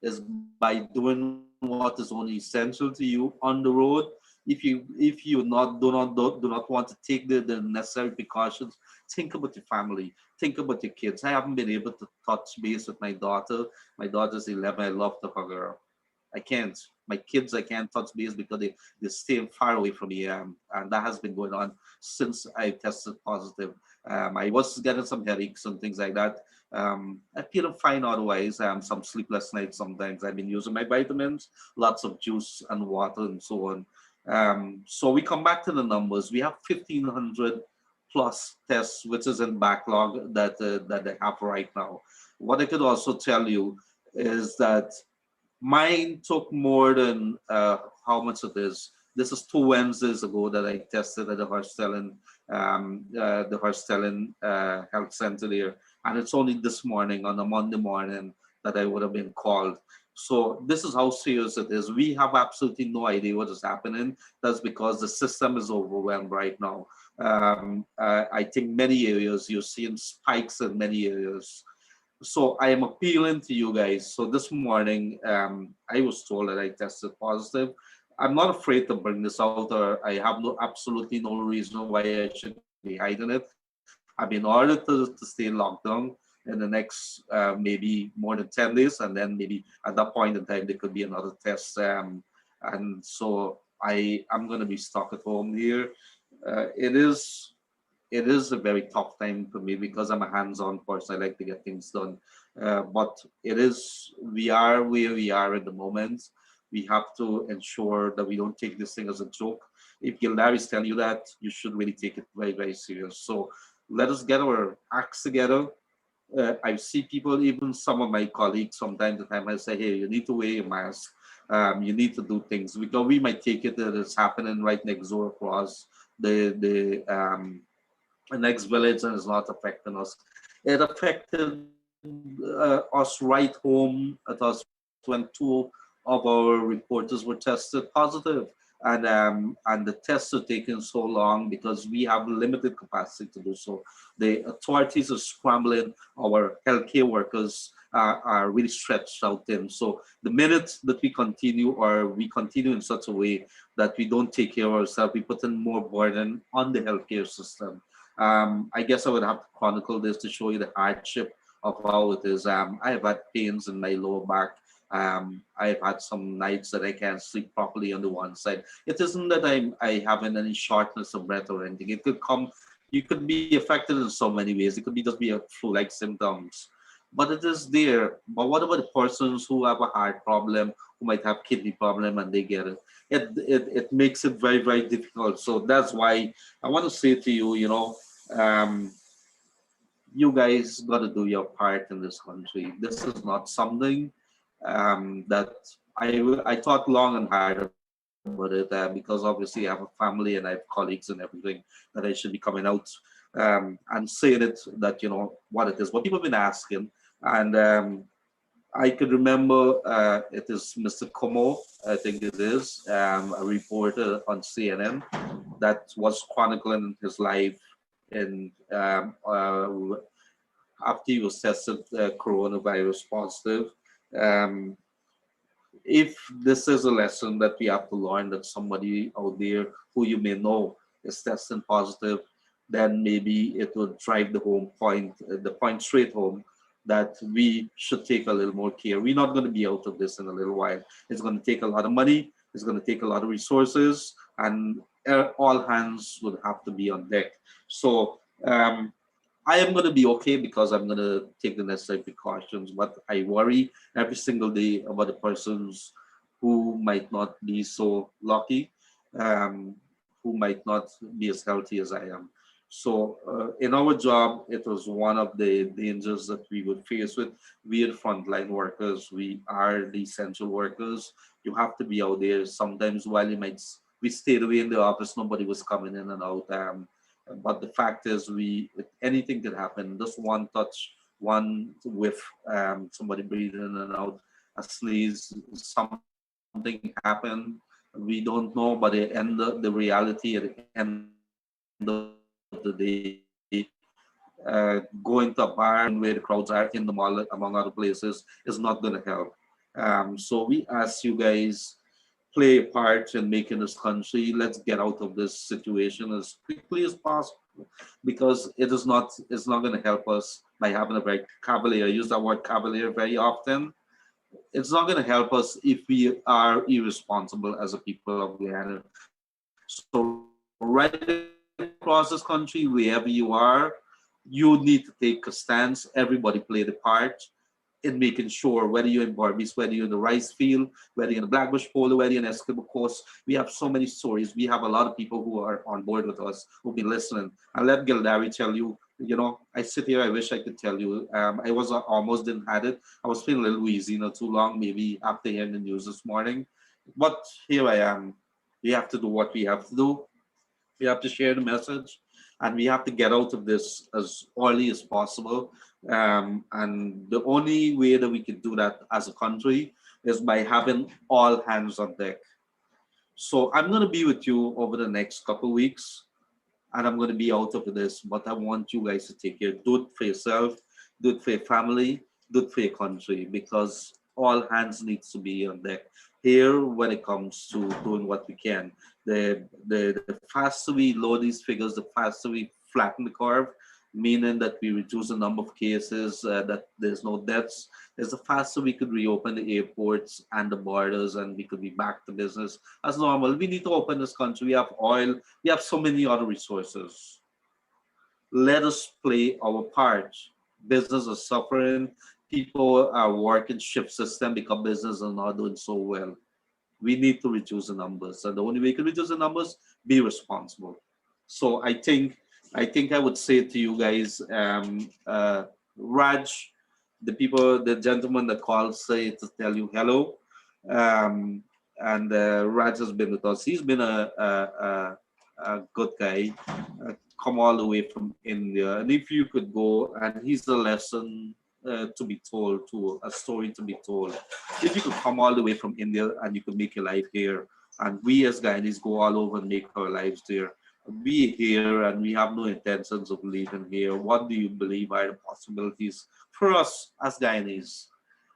is by doing what is only essential to you on the road. If you do not want to take the necessary precautions, think about your family, think about your kids. I haven't been able to touch base with my daughter. My daughter's 11. I love to hug her. I can't. My kids, I can't touch base because they're staying far away from me. And that has been going on since I tested positive. I was getting some headaches and things like that. I feel fine otherwise. Some sleepless nights sometimes. I've been using my vitamins, lots of juice and water and so on. So we come back to the numbers. We have 1,500 plus tests, which is in backlog that they have right now. What I could also tell you is that mine took more than how much it is. This is 2 Wednesdays ago that I tested at the Horstellan Health Center there, and it's only this morning on a Monday morning that I would have been called. So this is how serious it is. We have absolutely no idea what is happening. That's because the system is overwhelmed right now. I think many areas you're seeing spikes in many areas. So I am appealing to you guys. So this morning, I was told that I tested positive. I'm not afraid to bring this out, or I have absolutely no reason why I should be hiding it. I've been ordered to stay locked down in the next maybe more than 10 days, and then maybe at that point in time there could be another test. And so I'm going to be stuck at home here. It is a very tough time for me because I'm a hands-on person. I like to get things done. But we are where we are at the moment. We have to ensure that we don't take this thing as a joke. If Gildarie is telling you that, you should really take it very, very serious. So let us get our acts together. I see people, even some of my colleagues, from time to time, I say, hey, you need to wear your mask. You need to do things because we might take it that it's happening right next door across the next village and it's not affecting us. It affected us right home at us when 2 of our reporters were tested positive. And the tests are taking so long because we have limited capacity to do so. The authorities are scrambling. Our healthcare workers are really stretched out in. So the minute that we continue in such a way that we don't take care of ourselves, we put in more burden on the healthcare system. I guess I would have to chronicle this to show you the hardship of how it is. I have had pains in my lower back. I've had some nights that I can't sleep properly on the one side. It isn't that I having any shortness of breath or anything. It could come. You could be affected in so many ways. It could be just be a flu-like symptoms, but it is there. But what about the persons who have a heart problem, who might have kidney problem, and they get it? It makes it very, very difficult. So that's why I want to say to you, you guys got to do your part in this country. This is not something that I thought long and hard about it because obviously I have a family and I have colleagues and everything that I should be coming out and saying it that what it is. But people have been asking, and I could remember it is Mr. Como, I think it is, a reporter on CNN that was chronicling his life in after he was tested coronavirus positive. Um, if this is a lesson that we have to learn, that somebody out there who you may know is testing positive, then maybe it will drive the home point, the point straight home, that we should take a little more care. We're not going to be out of this in a little while. It's going to take a lot of money. It's going to take a lot of resources, and all hands would have to be on deck. So I am going to be okay because I'm going to take the necessary precautions, but I worry every single day about the persons who might not be so lucky, um, who might not be as healthy as I am. So, in our job, it was one of the dangers that we would face with. We are frontline workers. We are the essential workers. You have to be out there. Sometimes, while we stayed away in the office, nobody was coming in and out. But the fact is, anything could happen. Just one touch, one whiff, somebody breathing in and out, a sneeze, something happened. We don't know, but the reality at the end of the day, going to a bar where the crowds are in the mall, among other places, is not going to help. So we ask you guys, play a part in making this country. Let's get out of this situation as quickly as possible, because it's not going to help us by having a very cavalier. I use that word cavalier very often. It's not going to help us if we are irresponsible as a people of Guyana. So right across this country, wherever you are, you need to take a stance. Everybody play the part in making sure, whether you're in Barbies, whether you're in the rice field, whether you're in the Blackbush Polo, whether you're in Eskimo Coast. We have so many stories. We have a lot of people who are on board with us, who've been listening. I'll let Gildarie tell you, I sit here, I wish I could tell you. I was almost didn't had it. I was feeling a little wheezy, not too long, maybe after hearing the news this morning. But here I am. We have to do what we have to do. We have to share the message, and we have to get out of this as early as possible. And the only way that we can do that as a country is by having all hands on deck. So I'm going to be with you over the next couple of weeks, and I'm going to be out of this. But I want you guys to take care. Do it for yourself, do it for your family, do it for your country, because all hands needs to be on deck here when it comes to doing what we can. The faster we lower these figures, the faster we flatten the curve, meaning that we reduce the number of cases, that there's no deaths, is the faster we could reopen the airports and the borders, and we could be back to business as normal. We need to open this country. We have oil. We have so many other resources. Let us play our part. Business is suffering. People are working shift system because business are not doing so well. We need to reduce the numbers, and the only way you can reduce the numbers, be responsible. So I think I would say to you guys, Raj, the gentleman that called, say to tell you hello, and Raj has been with us. He's been a good guy, come all the way from India, and if you could go, and he's a lesson to be told, to a story to be told. If you could come all the way from India and you could make your life here, and we as Guyanese go all over and make our lives there. We here and we have no intentions of leaving here. What do you believe are the possibilities for us as Guyanese?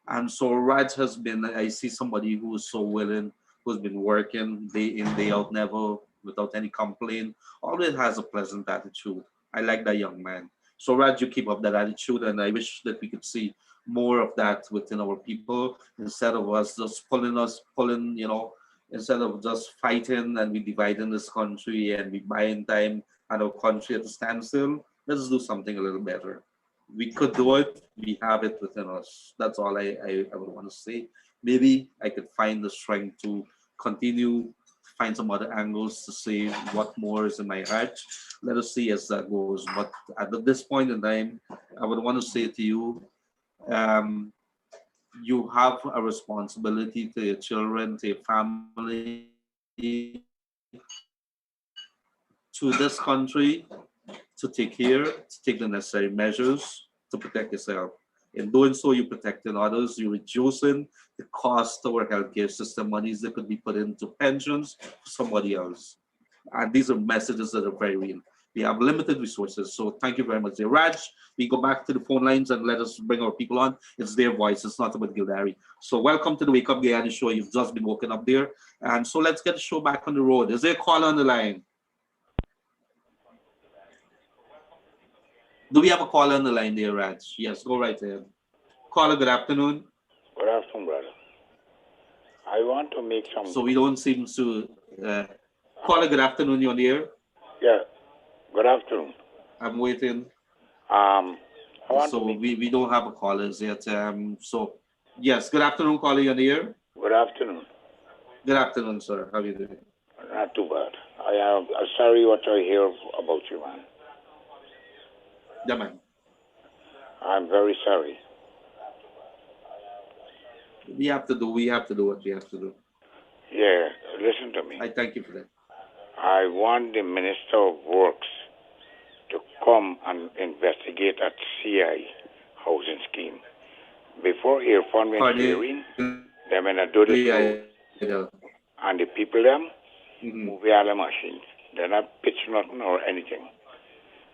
And so Raj has been, I see somebody who is so willing, who's been working day in, day out, never without any complaint, always has a pleasant attitude. I like that young man. So Raj, you keep up that attitude, and I wish that we could see more of that within our people, instead of us just pulling, instead of just fighting and we dividing this country and we buying time and our country at a standstill. Let's do something a little better. We could do it. We have it within us. That's all I would want to say. Maybe I could find the strength to continue, find some other angles to say what more is in my heart. Let us see as that goes. But at this point in time, I would want to say to you, you have a responsibility to your children, to your family, to this country, to take care, to take the necessary measures to protect yourself. In doing so, you're protecting others, you're reducing the cost of our healthcare system, monies that could be put into pensions for somebody else. And these are messages that are very real. We have limited resources. So thank you very much, dear Raj. We go back to the phone lines and let us bring our people on. It's their voice. It's not about Gildarie. So welcome to the Wake Up Guyana show. You've just been woken up there. And so let's get the show back on the road. Is there a caller on the line? Do we have a caller on the line there, Raj? Yes, go right ahead. Caller, good afternoon. Good afternoon, brother. I want to make some... So we don't seem to... caller, good afternoon, you're on the air? Yeah, good afternoon. I'm waiting. We don't have a caller yet. So, yes, good afternoon, caller, you're on the air? Good afternoon. Good afternoon, sir. How are you doing? Not too bad. I'm sorry what I hear about you, man. Yeah, man. I'm very sorry. We have to do what we have to do. Yeah, listen to me. I thank you for that. I want the Minister of Works to come and investigate that CI housing scheme. Before Air Fund went hearing, they may not do the and the people them move all the machines. They're not pitch nothing or anything.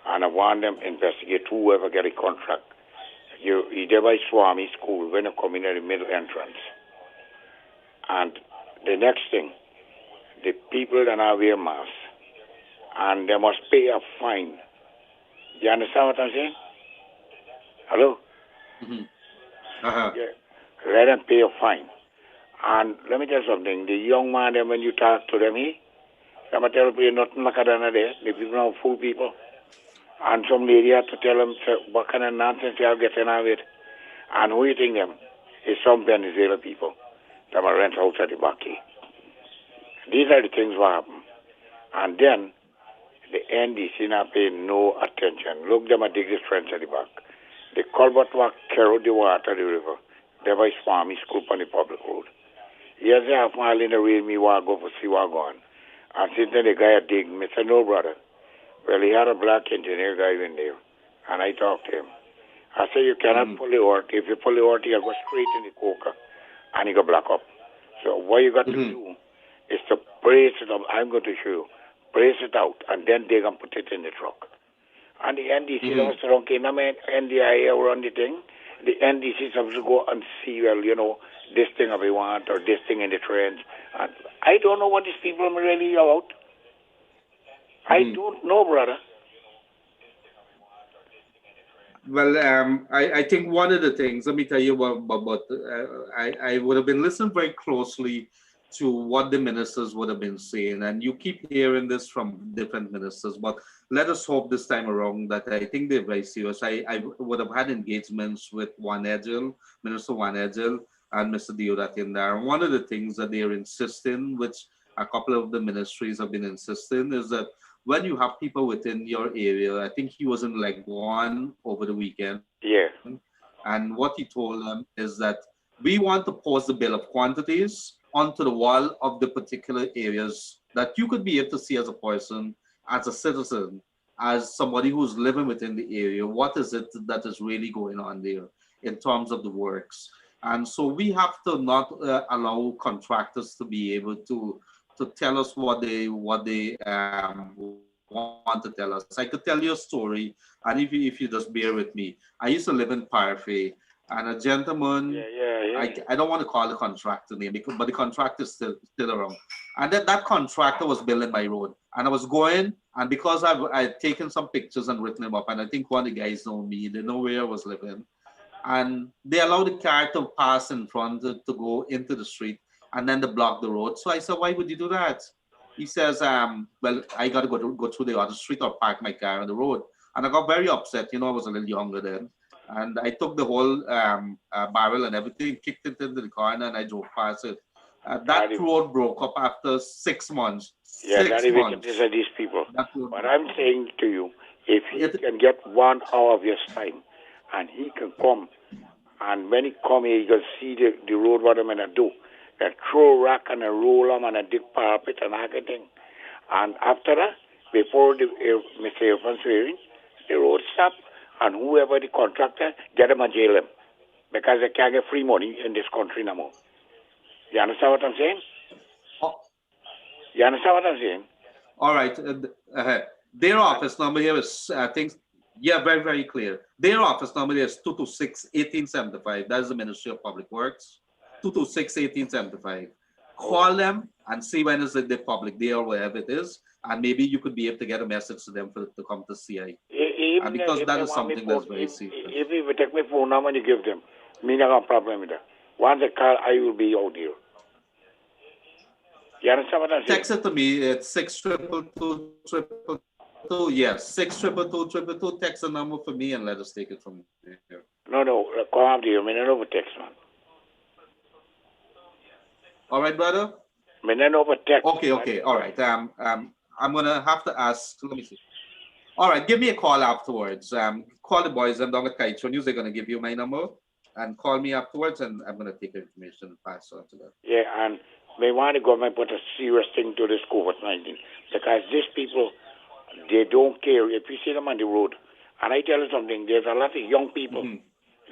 And I want them to investigate whoever get a contract. You by Swami School when you come in at the middle entrance. And the next thing, the people that are wear masks, and they must pay a fine. You understand what I'm saying? Hello? Yeah. Let them pay a fine. And let me tell you something. The young man, when you talk to them, they might tell you nothing like that. The people are fool people. And some lady had to tell them what kind of nonsense they are getting out of it. And who you think them is some Venezuelan people that will rent out at the back. These are the things what happen. And then the NDC not paying no attention. Look, them at dig this trench at the back. The culvert will carry the water the river. They by Swami School on the public road. Yes, they have mile in the rain, me want go for see what going. And since then the guy dig me said, no brother. Well, he had a black engineer guy in there. And I talked to him. I said, you cannot pull the earth. If you pull the earth, you go straight in the coker. And you go black up. So what you got to do is to brace it up. I'm going to show you. Brace it out. And then they can put it in the truck. And the NDC also don't care. NDIA run the thing. The NDC is supposed to go and see, well, you know, this thing we want or this thing in the trench. And I don't know what these people are really about. I don't know, brother. Well, I think one of the things, let me tell you about I would have been listening very closely to what the ministers would have been saying. And you keep hearing this from different ministers, but let us hope this time around that I think they're very serious. I would have had engagements with Minister Juan Edgel and Mr. Leonard in there. And one of the things that they're insisting, which a couple of the ministries have been insisting, is that when you have people within your area, I think he was in Leguan over the weekend. Yeah. And what he told them is that we want to post the bill of quantities onto the wall of the particular areas that you could be able to see as a person, as a citizen, as somebody who's living within the area. What is it that is really going on there in terms of the works? And so we have to not allow contractors to be able to tell us what they want to tell us. I could tell you a story, and if you just bear with me. I used to live in Parfait, and a gentleman, I don't want to call the contractor name, but the contractor is still around. And that contractor was building my road. And I was going, and because I had taken some pictures and written them up, and I think one of the guys know me, they know where I was living. And they allowed the car to pass in front to go into the street, and then they blocked the road. So I said, why would you do that? He says, well, I got to go through the other street or park my car on the road. And I got very upset. You know, I was a little younger then. And I took the whole barrel and everything, kicked it into the corner, and I drove past it. That road broke up after 6 months. Yeah, that is of these people. But I'm saying to you, if he can get 1 hour of your time, and he can come, and when he come here, he can see the road what I'm going to do. That throw rock and a roll them and a dig parapet and everything. And after that, before Mr. Irfan's hearing, the road stop, and whoever the contractor, get him and jail him. because they can't get free money in this country no more. You understand what I'm saying? Oh. You understand what I'm saying? All right. Their office number here is, I think, yeah, very, very clear. Their office number is 226-1875. That is the Ministry of Public Works. 226-1875. Call them and see when is it the public day or wherever it is, and maybe you could be able to get a message to them to come to CI. And because that is something that's very serious. If you take my phone number and you give them, me not have a problem with that. Once they call, I will be out here. You understand what I'm saying? Text it to me. It's 6222222. Yes, 6222222. Text the number for me and let us take it from there. No. Call up to you. I mean, I over text, man. All right, brother. I mean, I over text. Okay. All right. I'm gonna have to ask. Let me see. All right, give me a call afterwards. Call the boys. I'm down at Kaieteur News. They're gonna give you my number and call me afterwards, and I'm gonna take the information and pass on to them. Yeah, and they want the government put a serious thing to this COVID-19 because these people, they don't care. If you see them on the road, and I tell you something, there's a lot of young people.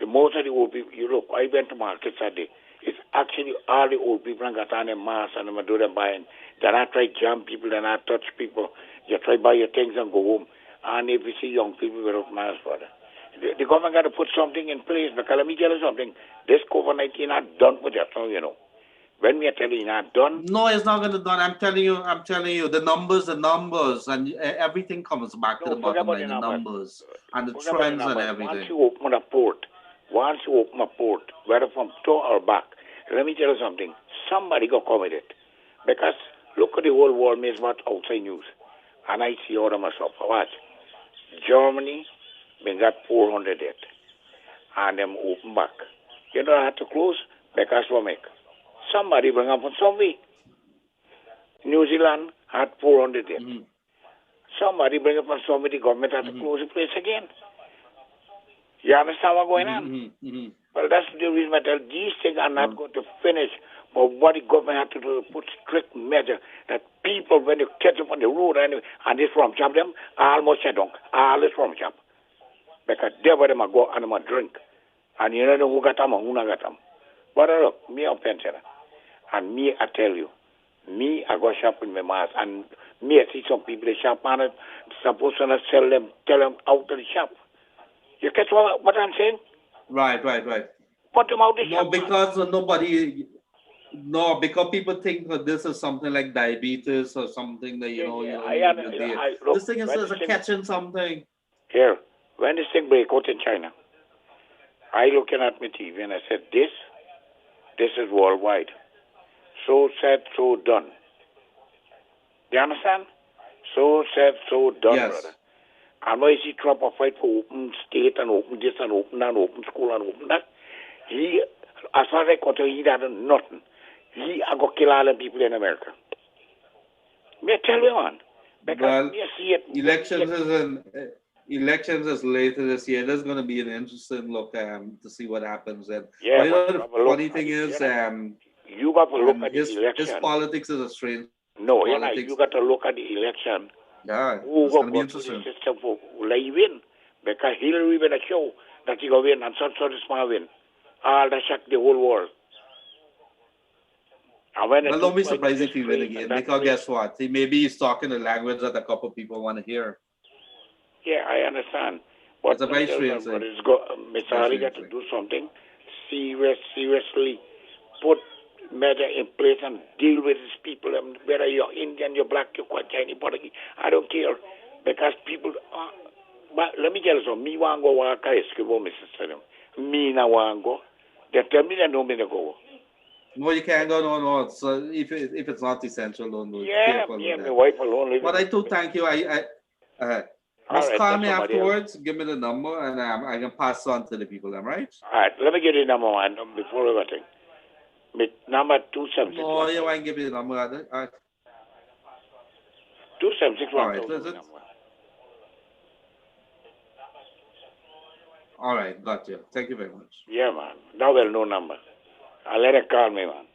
The most of the old people, you look, I went to market Saturday. It's actually all the old people and got on their masks and they do them buying. They're not try to jam people, they're not touch people. You try to buy your things and go home. And if you see young people without masks, brother, the government got to put something in place. Because let me tell you something, this COVID-19 not done with that, you know. When we are telling you not done. No, it's not going to done. I'm telling you, the numbers, and everything comes back to the bottom line, the numbers and the trends and everything. Once you open a port, whether from store or back, let me tell you something, somebody got come with it. Because look at the whole world makes what outside news. And I see all of myself. Watch. Germany, we got 400 dead. And them open back. You know, I had to close because what make? Somebody bring up on somebody. New Zealand had 400 dead. Somebody bring up on somebody, government had to close the place again. You understand what's going on? Well, that's the reason I tell these things are not going to finish. But what the government had to do is put strict measure that people, when they catch up on the road and this from chop them, almost shut down. All this from chop. Because there where them go and them drink. And you know who got them and who not got them. But look, me a pensioner. And me, I tell you, me, I go shop in my mask. And me, I see some people, they shop and supposed to tell them out of the shop. You catch what I'm saying? Right. Put them out of the shop. Because people think that this is something like diabetes or something that, this thing is a catching something. Here, when this thing break out in China, I looking at my TV and I said, this is worldwide. So said, so done. Do you understand? So said, so done, brother. I know you see Trump a fight for open state and open this and open that and open school and open that. He, as far as I can tell, he done nothing. He I got kill all the people in America. Me tell you on. Because you see it. Elections is later this year. There's going to be an interesting look to see what happens. And the funny thing is, you got to look at the election. His politics is a strange. No, you got to look at the election. Yeah, it's going to be interesting. The system for like win because Hillary will show that he go win and so this man win. All that shock the whole world. Well, don't be surprised if he win again because guess what? Maybe he's talking a language that a couple of people want to hear. Yeah, I understand. But it's a very strange thing. Mr. Harry got to do something seriously put measure in place and deal with these people. Whether you're Indian, you're black, you're white, Chinese, Portuguese, I don't care. Because people but let me tell you something. Me want to go walk Mr. Stadium. Me not want to go. They tell me they don't mean to go. No, you can't go. No. So if it's not essential, don't do it. Yeah, my wife alone. But I do thank you. Just call me afterwards. Give me the number, and I can pass on to the people. Am right? All right. Let me get the number one before everything. Number 276. No, you want to give me the number? 276. All right. All right. Got you. Thank you very much. Yeah, man. Now we'll know number. I'll let it call me, man.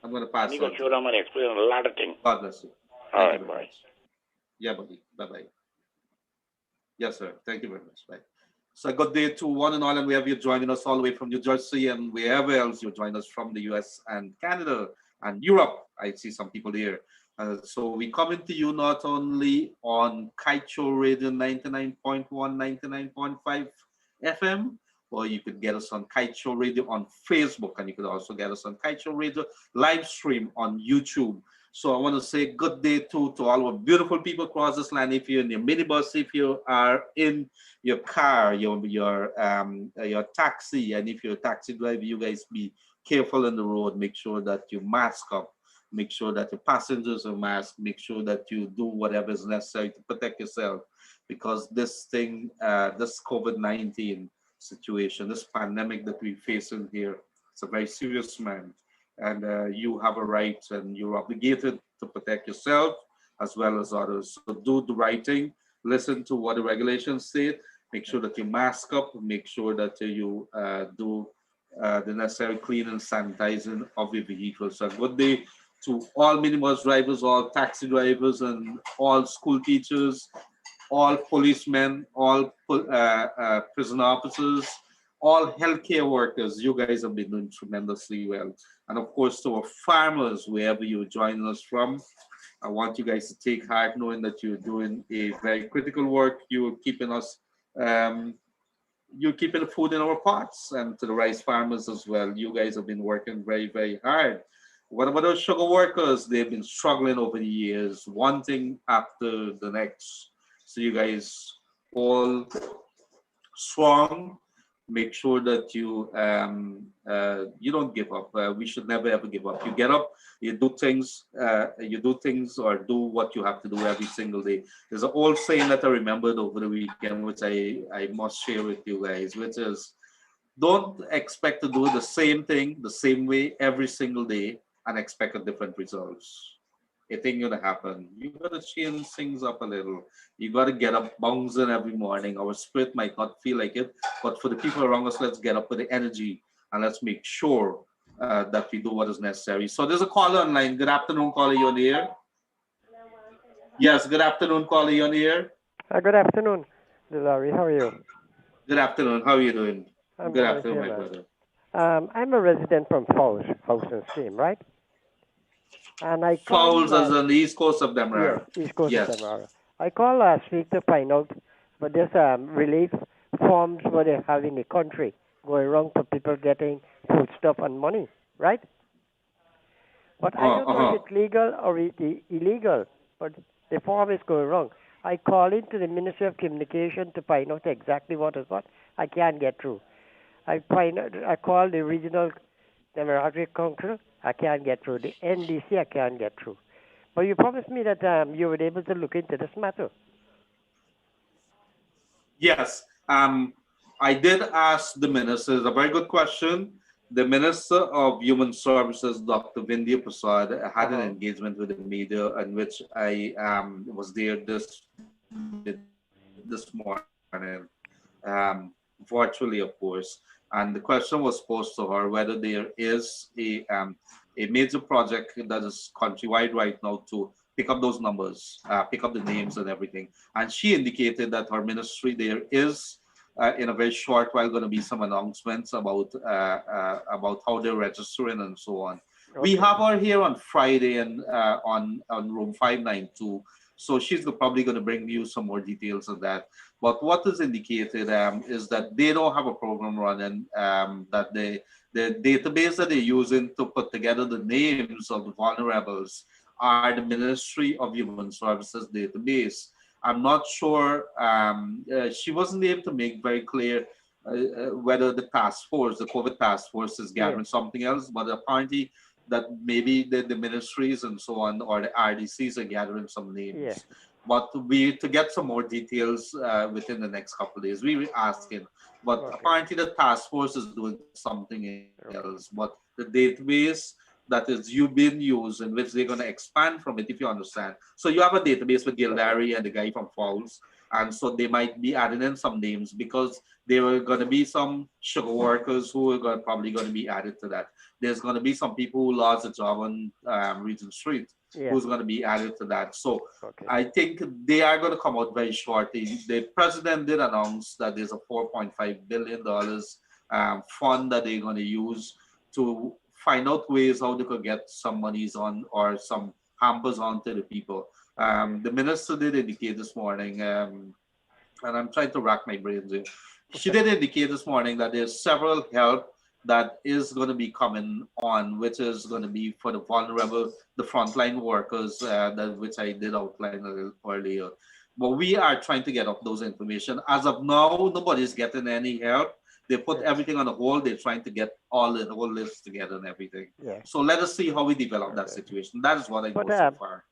I'm going to pass on. You can show them and explain a lot of things. God bless you. All right, bye. Yeah, buddy. Bye-bye. Yes, sir. Thank you very much. Bye. So a good day to one and all, and wherever you're joining us all the way from New Jersey and wherever else you're joining us from the US and Canada and Europe. I see some people there. So we coming to you not only on Kaieteur Radio 99.1, 99.5 FM, or you could get us on Kaieteur Radio on Facebook, and you could also get us on Kaieteur Radio live stream on YouTube. So I want to say good day to all our beautiful people across this land. If you're in your minibus, if you are in your car, your taxi, and if you're a taxi driver, you guys be careful on the road. Make sure that you mask up. Make sure that your passengers are masked. Make sure that you do whatever is necessary to protect yourself, because this thing, this COVID-19 situation, this pandemic that we're facing here, it's a very serious man. And you have a right and you're obligated to protect yourself as well as others. So do the right thing, listen to what the regulations say, make sure that you mask up, make sure that you do the necessary cleaning and sanitizing of your vehicle. So good day to all minibus drivers, all taxi drivers, and all school teachers, all policemen, all prison officers, all healthcare workers. You guys have been doing tremendously well. And of course, to our farmers, wherever you're joining us from, I want you guys to take heart knowing that you're doing a very critical work. You're keeping us, you're keeping the food in our pots. And to the rice farmers as well, you guys have been working very, very hard. What about those sugar workers? They've been struggling over the years, one thing after the next. So you guys all strong. Make sure that you don't give up. We should never ever give up. You get up, you do things, or do what you have to do every single day. There's an old saying that I remembered over the weekend, which I must share with you guys, which is, don't expect to do the same thing the same way every single day and expect a different results. It ain't gonna happen. You gotta change things up a little. You gotta get up bouncing every morning. Our spirit might not feel like it, but for the people around us, let's get up with the energy and let's make sure that we do what is necessary. So there's a caller online. Good afternoon, caller. You on the air? Yes. Good afternoon, caller. You on the air? Good afternoon, Gildarie. How are you? Good afternoon. How are you doing? I'm Good afternoon, my brother. I'm a resident from Fowles, House and Stream, right? And I Fowles is on the east coast of Demerara. Yes, east coast of Demerara. I called last week to find out what this relief forms what they have in the country going wrong for people getting food stuff and money, right? But I don't know if it's legal or illegal, but the form is going wrong. I called into the Ministry of Communication to find out exactly what is what. I can't get through. I called the regional Democratic Council. I can't get through. The NDC, I can't get through. But you promised me that you were able to look into this matter. Yes. I did ask the minister. It's a very good question. The Minister of Human Services, Dr. Vindhya Prasad, had an engagement with the media in which I was there this morning, virtually, of course. And the question was posed to her whether there is a major project that is countrywide right now to pick up those numbers, pick up the names and everything. And she indicated that her ministry, there is in a very short while going to be some announcements about how they're registering and so on. Okay. We have her here on Friday and on room 592. So she's probably going to bring you some more details of that. But what is indicated is that they don't have a program running, that the database that they're using to put together the names of the vulnerables are the Ministry of Human Services database. I'm not sure, she wasn't able to make very clear whether the task force, the COVID task force is gathering something else, but apparently that maybe the ministries and so on, or the RDCs are gathering some names. Yeah. But to get some more details within the next couple of days, we were asking. But apparently the task force is doing something else. But the database that is been used, in which they're going to expand from it, if you understand. So you have a database with Gildarie and the guy from Fowles, And so they might be adding in some names because there are going to be some sugar workers who are probably going to be added to that. There's going to be some people who lost a job on Regent Street who's going to be added to that. So I think they are going to come out very shortly. The president did announce that there's a $4.5 billion fund that they're going to use to find out ways how they could get some monies on or some hampers onto the people. The minister did indicate this morning, and I'm trying to rack my brains here. She did indicate this morning that there's several help that is going to be coming on, which is going to be for the vulnerable, the frontline workers, which I did outline a little earlier. But we are trying to get up those information. As of now, nobody's getting any help. They put everything on the hold. They're trying to get the whole list together and everything. So let us see how we develop that situation. That is what I know so far.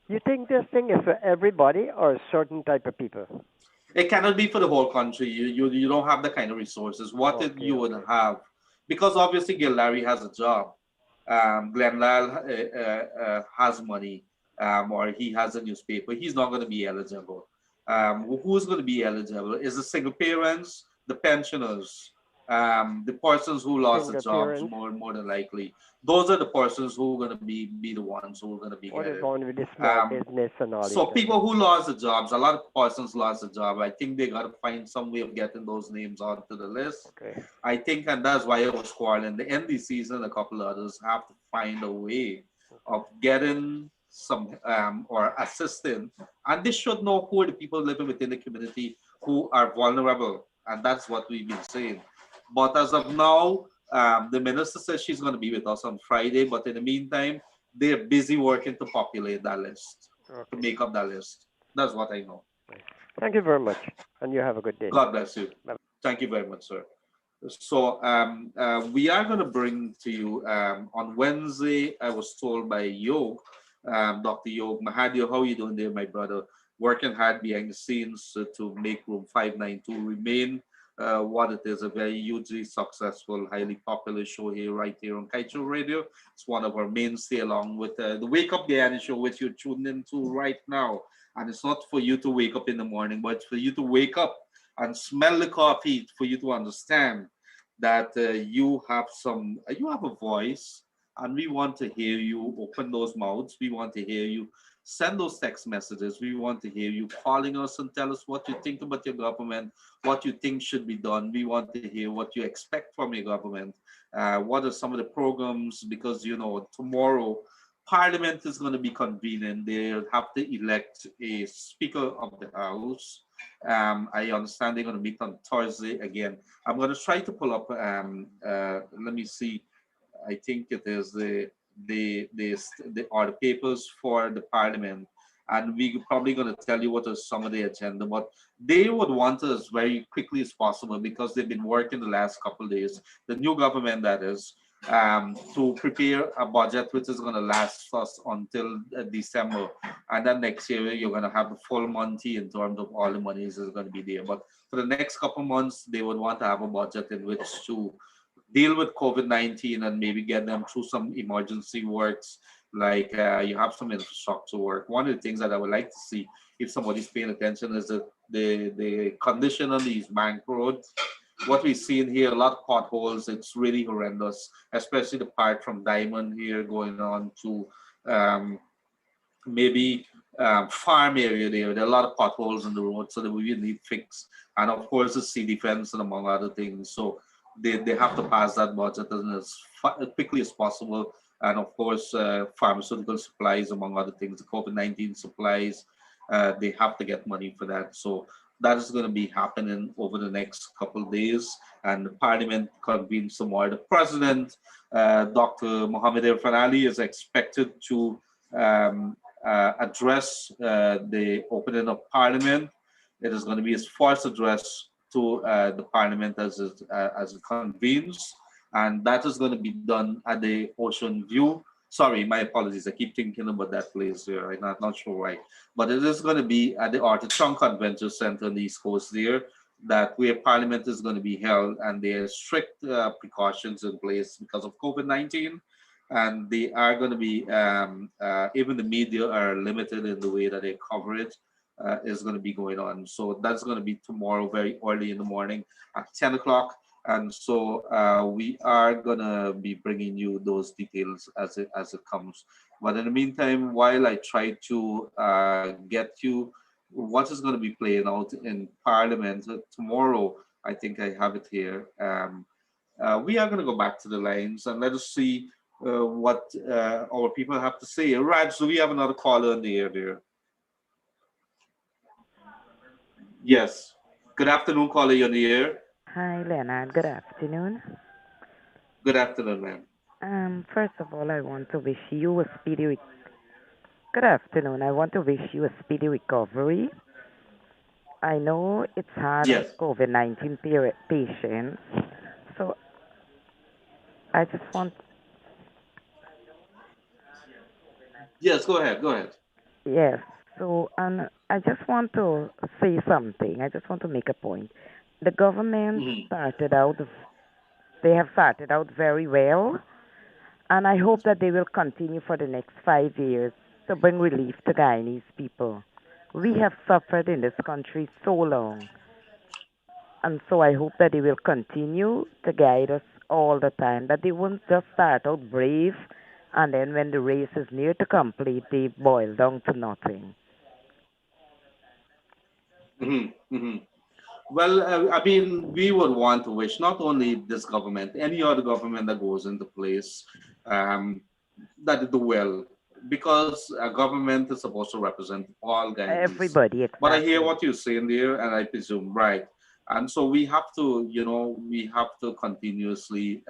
You think this thing is for everybody or a certain type of people? It cannot be for the whole country. You don't have the kind of resources. You would have, because obviously Gildarie has a job. Leonard has money, or he has a newspaper. He's not going to be eligible. Who's going to be eligible is the single parents, the pensioners, the persons who lost their jobs more than likely. Those are the persons who are going to be the ones who are going to be getting. Going with the small business and all. So people who lost the jobs, a lot of persons lost the job. I think they got to find some way of getting those names onto the list. I think, and that's why I was quarreling. The NDCs and a couple others have to find a way of getting some or assisting, and they should know who are the people living within the community who are vulnerable, and that's what we've been saying. But as of now, the minister says she's going to be with us on Friday, but in the meantime, they're busy working to populate that list, to make up that list. That's what I know. Thank you very much, and you have a good day. God bless you. Bye. Thank you very much, sir. So we are going to bring to you on Wednesday, I was told by Yog, Dr. Yog Mahathir, how are you doing there, my brother? Working hard behind the scenes to make Room 592 remain what it is, a very hugely successful, highly popular show right here on Kaieteur Radio. It's one of our mainstay, along with the Wake Up Guyana show, which you're tuned into right now. And it's not for you to wake up in the morning, but it's for you to wake up and smell the coffee, for you to understand that you have a voice, and we want to hear you open those mouths. We want to hear you send those text messages. We want to hear you calling us and tell us what you think about your government, what you think should be done. We want to hear what you expect from your government. What are some of the programs? Because, tomorrow, Parliament is going to be convening. They'll have to elect a Speaker of the House. I understand they're going to meet on Thursday again. I'm going to try to pull up, let me see, I think it is the papers for the Parliament, and we're probably going to tell you what is some of the agenda. But they would want us very quickly as possible, because they've been working the last couple of days, the new government that is, to prepare a budget which is going to last us until December, and then next year you're going to have the full monty in terms of all the monies is going to be there. But for the next couple of months, they would want to have a budget in which to deal with COVID-19 and maybe get them through some emergency works, like you have some infrastructure work. One of the things that I would like to see, if somebody's paying attention, is the condition on these bank roads. What we've seen here, a lot of potholes. It's really horrendous, especially the part from Diamond here going on to farm area there. There are a lot of potholes in the road, so that we really need fix. And of course, the sea defense and among other things. So they have to pass that budget as quickly as possible. And of course, pharmaceutical supplies, among other things, the COVID-19 supplies, they have to get money for that. So that is going to be happening over the next couple of days. And the Parliament convenes some more. The President, Dr. Mohammed Irfan Ali, is expected to address the opening of Parliament. It is going to be his first address to the Parliament as it convenes, and that is going to be done at the Ocean View. Sorry, my apologies. I keep thinking about that place here. I'm not sure why, but it is going to be at the Arthur Chung Convention Center on the East Coast there, where Parliament is going to be held, and there are strict precautions in place because of COVID-19, and they are going to be even the media are limited in the way that they cover it. is going to be going on. So that's going to be tomorrow, very early in the morning at 10 o'clock. And so we are going to be bringing you those details as it comes. But in the meantime, while I try to get you what is going to be playing out in Parliament tomorrow, I think I have it here. We are going to go back to the lines and let us see what our people have to say. Raj, do we have another caller in the air there? Yes. Good afternoon, caller. You're in the air. Hi, Leonard. Good afternoon. Good afternoon, ma'am. First of all, I want to wish you a good afternoon. I want to wish you a speedy recovery. I know it's hard Yes. with COVID-19 patients, so I just want, Yes, go ahead. Go ahead. yes. So, and I just want to say something. I just want to make a point. The government Mhm. started out, they have started out very well, and I hope that they will continue for the next 5 years to bring relief to Guyanese people. We have suffered in this country so long, and so I hope that they will continue to guide us all the time, that they won't just start out brave, and then when the race is near to complete, they boil down to nothing. Mhm. Mhm. Well, I mean, we would want to wish not only this government, any other government that goes into place, um, that it do well, because a government is supposed to represent all Guyanese. Everybody, But I hear exactly. what you're saying there, and I presume right. And so we have to, we have to continuously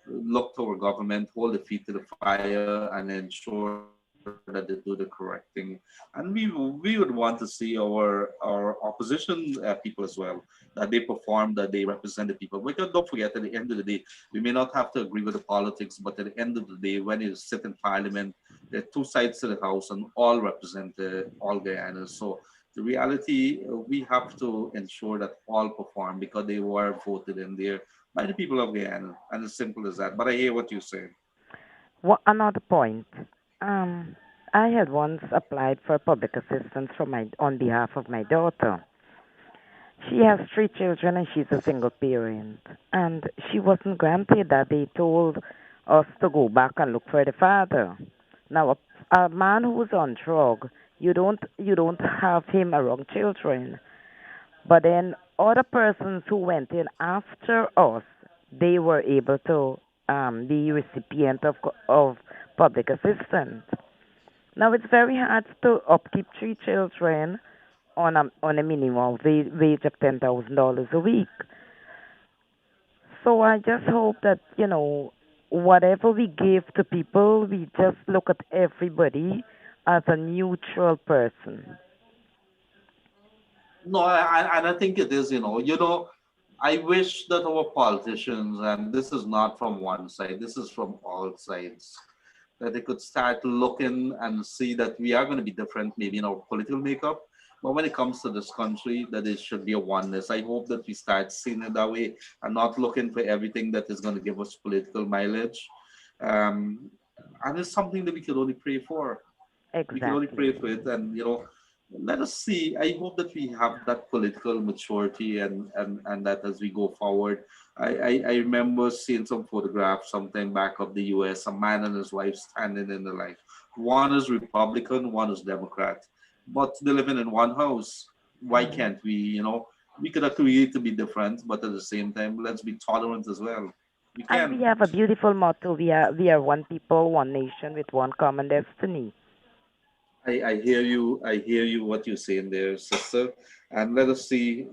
look to our government, hold the feet to the fire, and ensure that they do the correct thing. And we would want to see our opposition people as well, that they perform, that they represent the people. Because don't forget, at the end of the day, we may not have to agree with the politics, but at the end of the day, when you sit in Parliament, there are two sides to the house, and all represent all Guyanas. So the reality, we have to ensure that all perform because they were voted in there by the people of Guyana, and as simple as that. But I hear what you say. What another point? Um, I had once applied for public assistance for my on behalf of my daughter. She has three children and she's a single parent. And she wasn't granted that. They told us to go back and look for the father. Now, a man who's on drug, you don't have him around children. But then other persons who went in after us, they were able to be recipient of public assistance. Now it's very hard to upkeep three children on a minimum wage of $10,000 a week. So I just hope that whatever we give to people, we just look at everybody as a neutral person. No, and I think it is, I wish that our politicians, and this is not from one side, this is from all sides, that they could start looking and see that we are going to be different, maybe in our political makeup. But when it comes to this country, that it should be a oneness. I hope that we start seeing it that way and not looking for everything that is going to give us political mileage. Um, and it's something that we can only pray for. We can only Exactly. pray for it, and let us see. I hope that we have that political maturity, and that as we go forward. I remember seeing some photographs sometime back of the US, a man and his wife standing in the line. One is Republican, one is Democrat, but they're living in one house. Why Hmm. can't we, we could agree to be different, but at the same time, let's be tolerant as well. We And can. we have a beautiful motto. We are one people, one nation with one common destiny. I hear you. I hear you. What you're saying there, sister. And let us see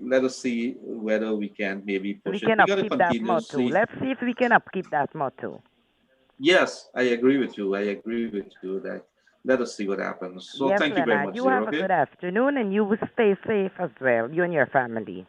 whether we can maybe We push it. can We got to upkeep that motto. continuously. Let's see if we can upkeep that motto. Yes, I agree with you. I agree with you that let us see what happens. So Yes, thank you very Leonard. much, You dear. have a Okay. good afternoon, and you will stay safe as well. You and your family.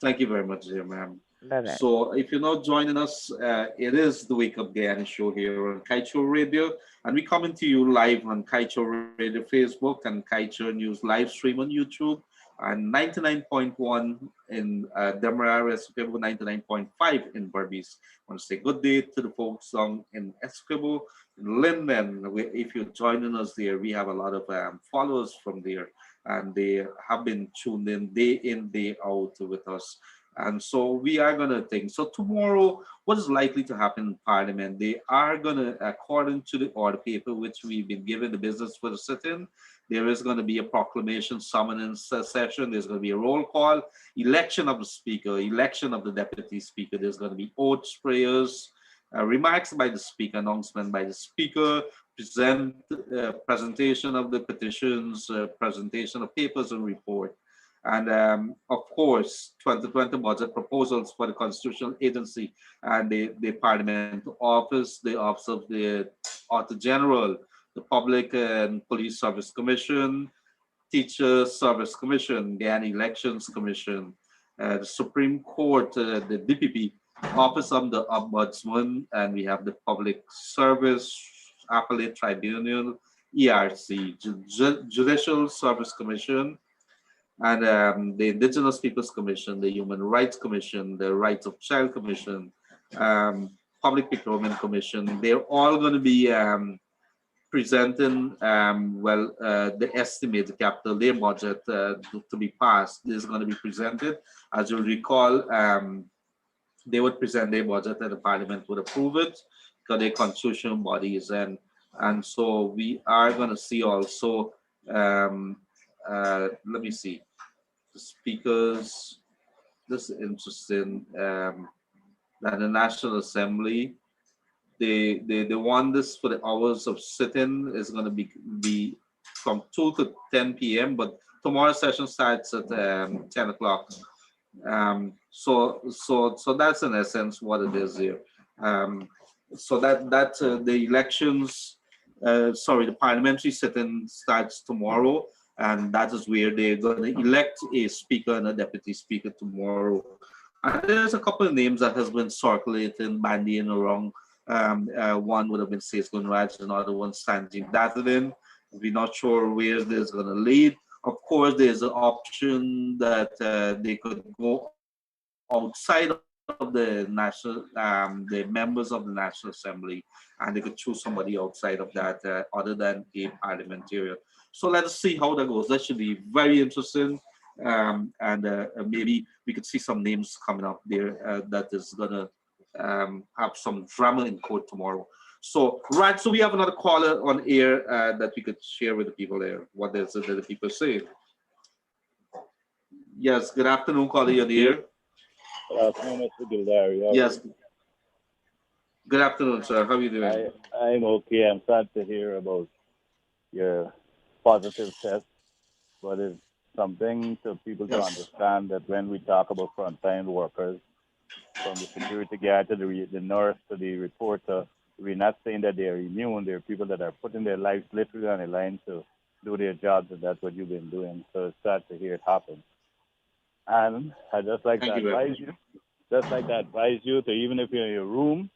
Thank you very much, dear ma'am. Bye bye. So, if you're not joining us, it is the Wake Up Guyana show here on Kaieteur Radio, and we're coming to you live on Kaieteur Radio Facebook and Kaieteur News live stream on YouTube, and 99.1 in Demerara, Essequibo, 99.5 in Berbice. I want to say good day to the folks in Essequibo, in Linden. If you're joining us there, we have a lot of followers from there. and they have been tuned in, day out with us. And so we are going to think. So tomorrow, what is likely to happen in Parliament? They are going to, according to the order paper, which we've been given the business for the sit-in, there is going to be a proclamation summoning session. There's going to be a roll call, election of the speaker, election of the deputy speaker. There's going to be oath prayers, remarks by the speaker, announcement by the speaker, presentation of the petitions, presentation of papers and report. And of course, 2020 budget proposals for the constitutional agency and the parliament office, the office of the auditor general, the public and police service commission, teacher service commission, Guyana elections commission, the Supreme Court, the DPP, office of the ombudsman, and we have the public service appellate tribunal, ERC, judicial service commission, and the Indigenous Peoples Commission, the Human Rights Commission, the Rights of Child Commission, Public Procurement Commission. They're all going to be presenting, the estimate, the capital, their budget to be passed. This is going to be presented. As you'll recall, they would present their budget and the Parliament would approve it because they're constitutional bodies. And so we are going to see also, let me see. The speakers, this is interesting, that the National Assembly, they want this for the hours of sitting is going to be from 2 to 10 p.m., but tomorrow's session starts at 10 o'clock. So that's in essence what it is here. So that the elections, the parliamentary sitting starts tomorrow. And that is where they're going to elect a speaker and a deputy speaker tomorrow. And there's a couple of names that has been circulating, bandying around. One would have been Seth Gunraj, another one Sanjeev Datadin. We're not sure where this is going to lead. Of course, there's an option that they could go outside of the national, the members of the National Assembly, and they could choose somebody outside of that other than a parliamentarian. So let us see how that goes. That should be very interesting. And maybe we could see some names coming up there that is going to have some drama in court tomorrow. So, right, so we have another caller on air that we could share with the people there. What is it that the people say? Yes, good afternoon, caller, you're on the air. Good afternoon, Mr. Gildarie. Yes. Good afternoon, sir. How are you doing? I'm okay. I'm sad to hear about your positive test, but it's something to people to understand that when we talk about frontline workers, from the security guard to the nurse to the reporter, we're not saying that they're immune. There are people that are putting their lives literally on the line to do their jobs, and that's what you've been doing. So it's sad to hear it happen. And I just like to advise you to, even if you're in your room,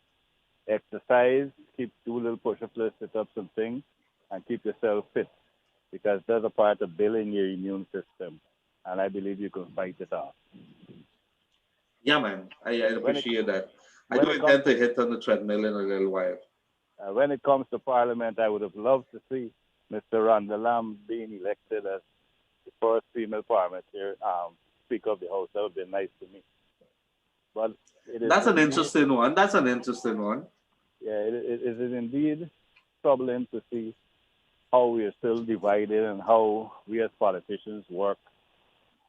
exercise, do little push-ups, sit-ups and things, and keep yourself fit, because that's a part of building your immune system, and I believe you can fight it off. Yeah, man, I appreciate that. I do intend to hit on the treadmill in a little while. When it comes to Parliament, I would have loved to see Mr. Rhonda Lamb being elected as the first female parliamentarian, Speaker of the House. That would be nice to me. But that's an interesting one. That's an interesting one. Yeah, it is indeed troubling to see how we are still divided and how we as politicians work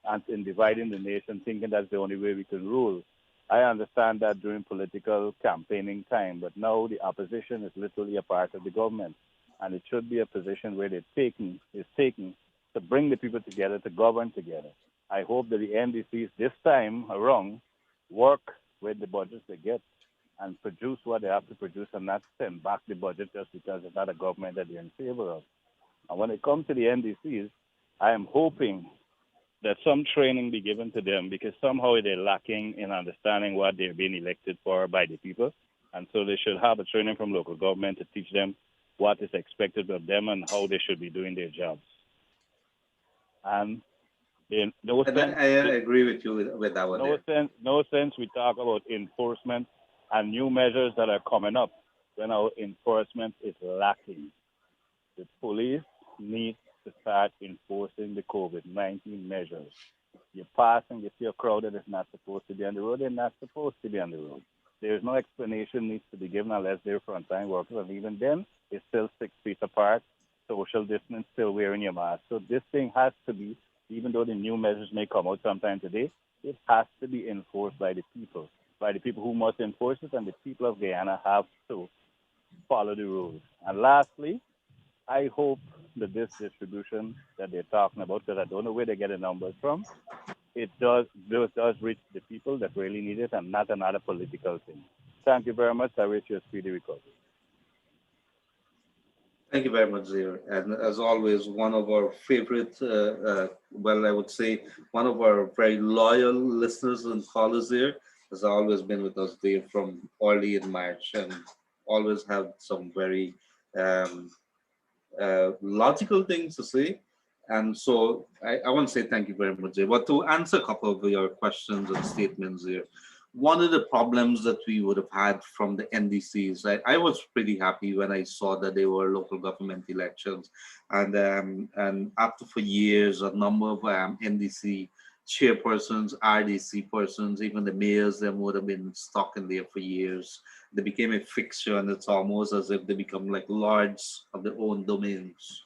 and in dividing the nation, thinking that's the only way we can rule. I understand that during political campaigning time, but now the opposition is literally a part of the government, and it should be a position where is taken to bring the people together, to govern together. I hope that the NDCs this time around work with the budgets they get and produce what they have to produce, and not send back the budget just because it's not a government that they're in favor of. And when it comes to the NDCs, I am hoping that some training be given to them, because somehow they're lacking in understanding what they're being elected for by the people. And so they should have a training from local government to teach them what is expected of them and how they should be doing their jobs. And I agree with you with that one. No sense we talk about enforcement and new measures that are coming up when our enforcement is lacking. The police need to start enforcing the COVID-19 measures. You pass and you see a crowd that is not supposed to be on the road, they're not supposed to be on the road. There is no explanation needs to be given unless they're frontline workers, and even then, it's still 6 feet apart, social distance, still wearing your mask. So this thing has to be, even though the new measures may come out sometime today, it has to be enforced by the people who must enforce it, and the people of Guyana have to follow the rules. And lastly, I hope that this distribution that they're talking about, because I don't know where they get the numbers from, it does reach the people that really need it and not another political thing. Thank you very much. I wish you a speedy recovery. Thank you very much, Zir. And as always, one of our favorite, I would say one of our very loyal listeners and callers here has always been with us there from early in March and always have some very logical things to say. And so I want to say thank you very much, Zir. But to answer a couple of your questions and statements here, one of the problems that we would have had from the NDCs, I was pretty happy when I saw that they were local government elections, and after for years, a number of NDC chairpersons, RDC persons, even the mayors, them would have been stuck in there for years. They became a fixture, and it's almost as if they become like lords of their own domains.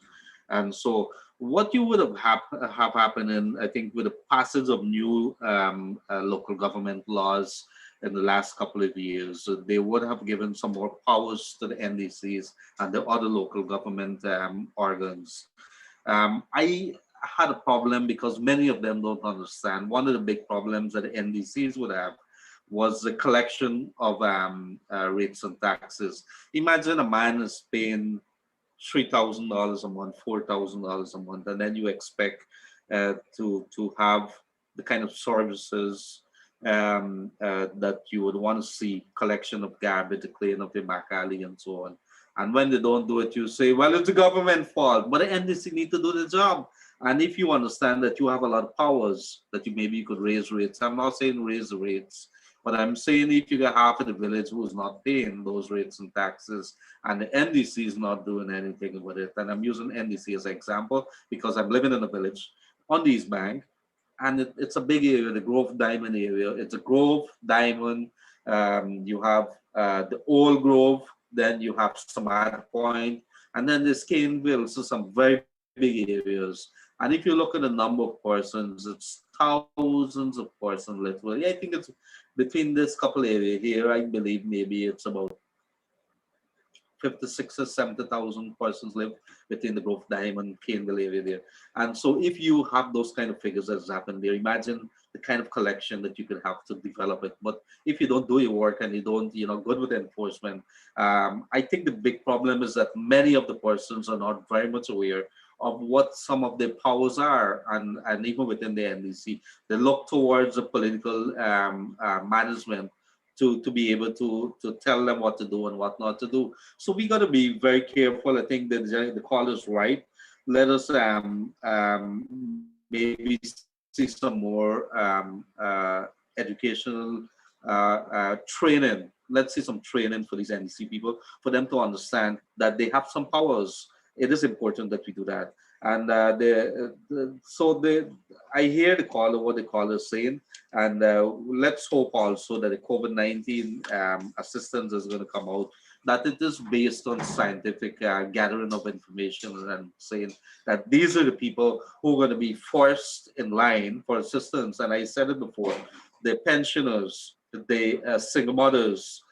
And so what you would have happened in, I think, with the passage of new local government laws in the last couple of years, they would have given some more powers to the NDCs and the other local government organs. I had a problem because many of them don't understand. One of the big problems that the NDCs would have was the collection of rates and taxes. Imagine a man is paying $3,000 a month, $4,000 a month, and then you expect to have the kind of services that you would want to see: collection of garbage, the cleaning of your back alley, and so on. And when they don't do it, you say, "Well, it's the government fault," but the NDC need to do the job. And if you understand that you have a lot of powers, that you could raise rates. I'm not saying raise the rates, but I'm saying if you got half of the village who's not paying those rates and taxes, and the NDC is not doing anything about it, and I'm using NDC as an example because I'm living in a village on the East Bank, and it's a big area, the Grove Diamond area. It's a Grove Diamond. You have the Old Grove, then you have Samad Point, and then there's Caneville, so some very big areas. And if you look at the number of persons, it's thousands of persons literally. I think it's between this couple area here, I believe maybe it's about 56 or 70,000 persons live within the Grove Diamond, Caneville area there. And so if you have those kind of figures that's happened there, imagine the kind of collection that you could have to develop it. But if you don't do your work and you don't, good with enforcement, I think the big problem is that many of the persons are not very much aware of what some of their powers are, and even within the NDC, they look towards the political management to be able to tell them what to do and what not to do. So we got to be very careful. I think that the call is right. Let us maybe see some more educational training. Let's see some training for these NDC people, for them to understand that they have some powers. It is important that we do that. And I hear what the caller is saying, and let's hope also that the COVID-19 assistance is going to come out, that it is based on scientific gathering of information and saying that these are the people who are going to be first in line for assistance. And I said it before, the pensioners, the single mothers,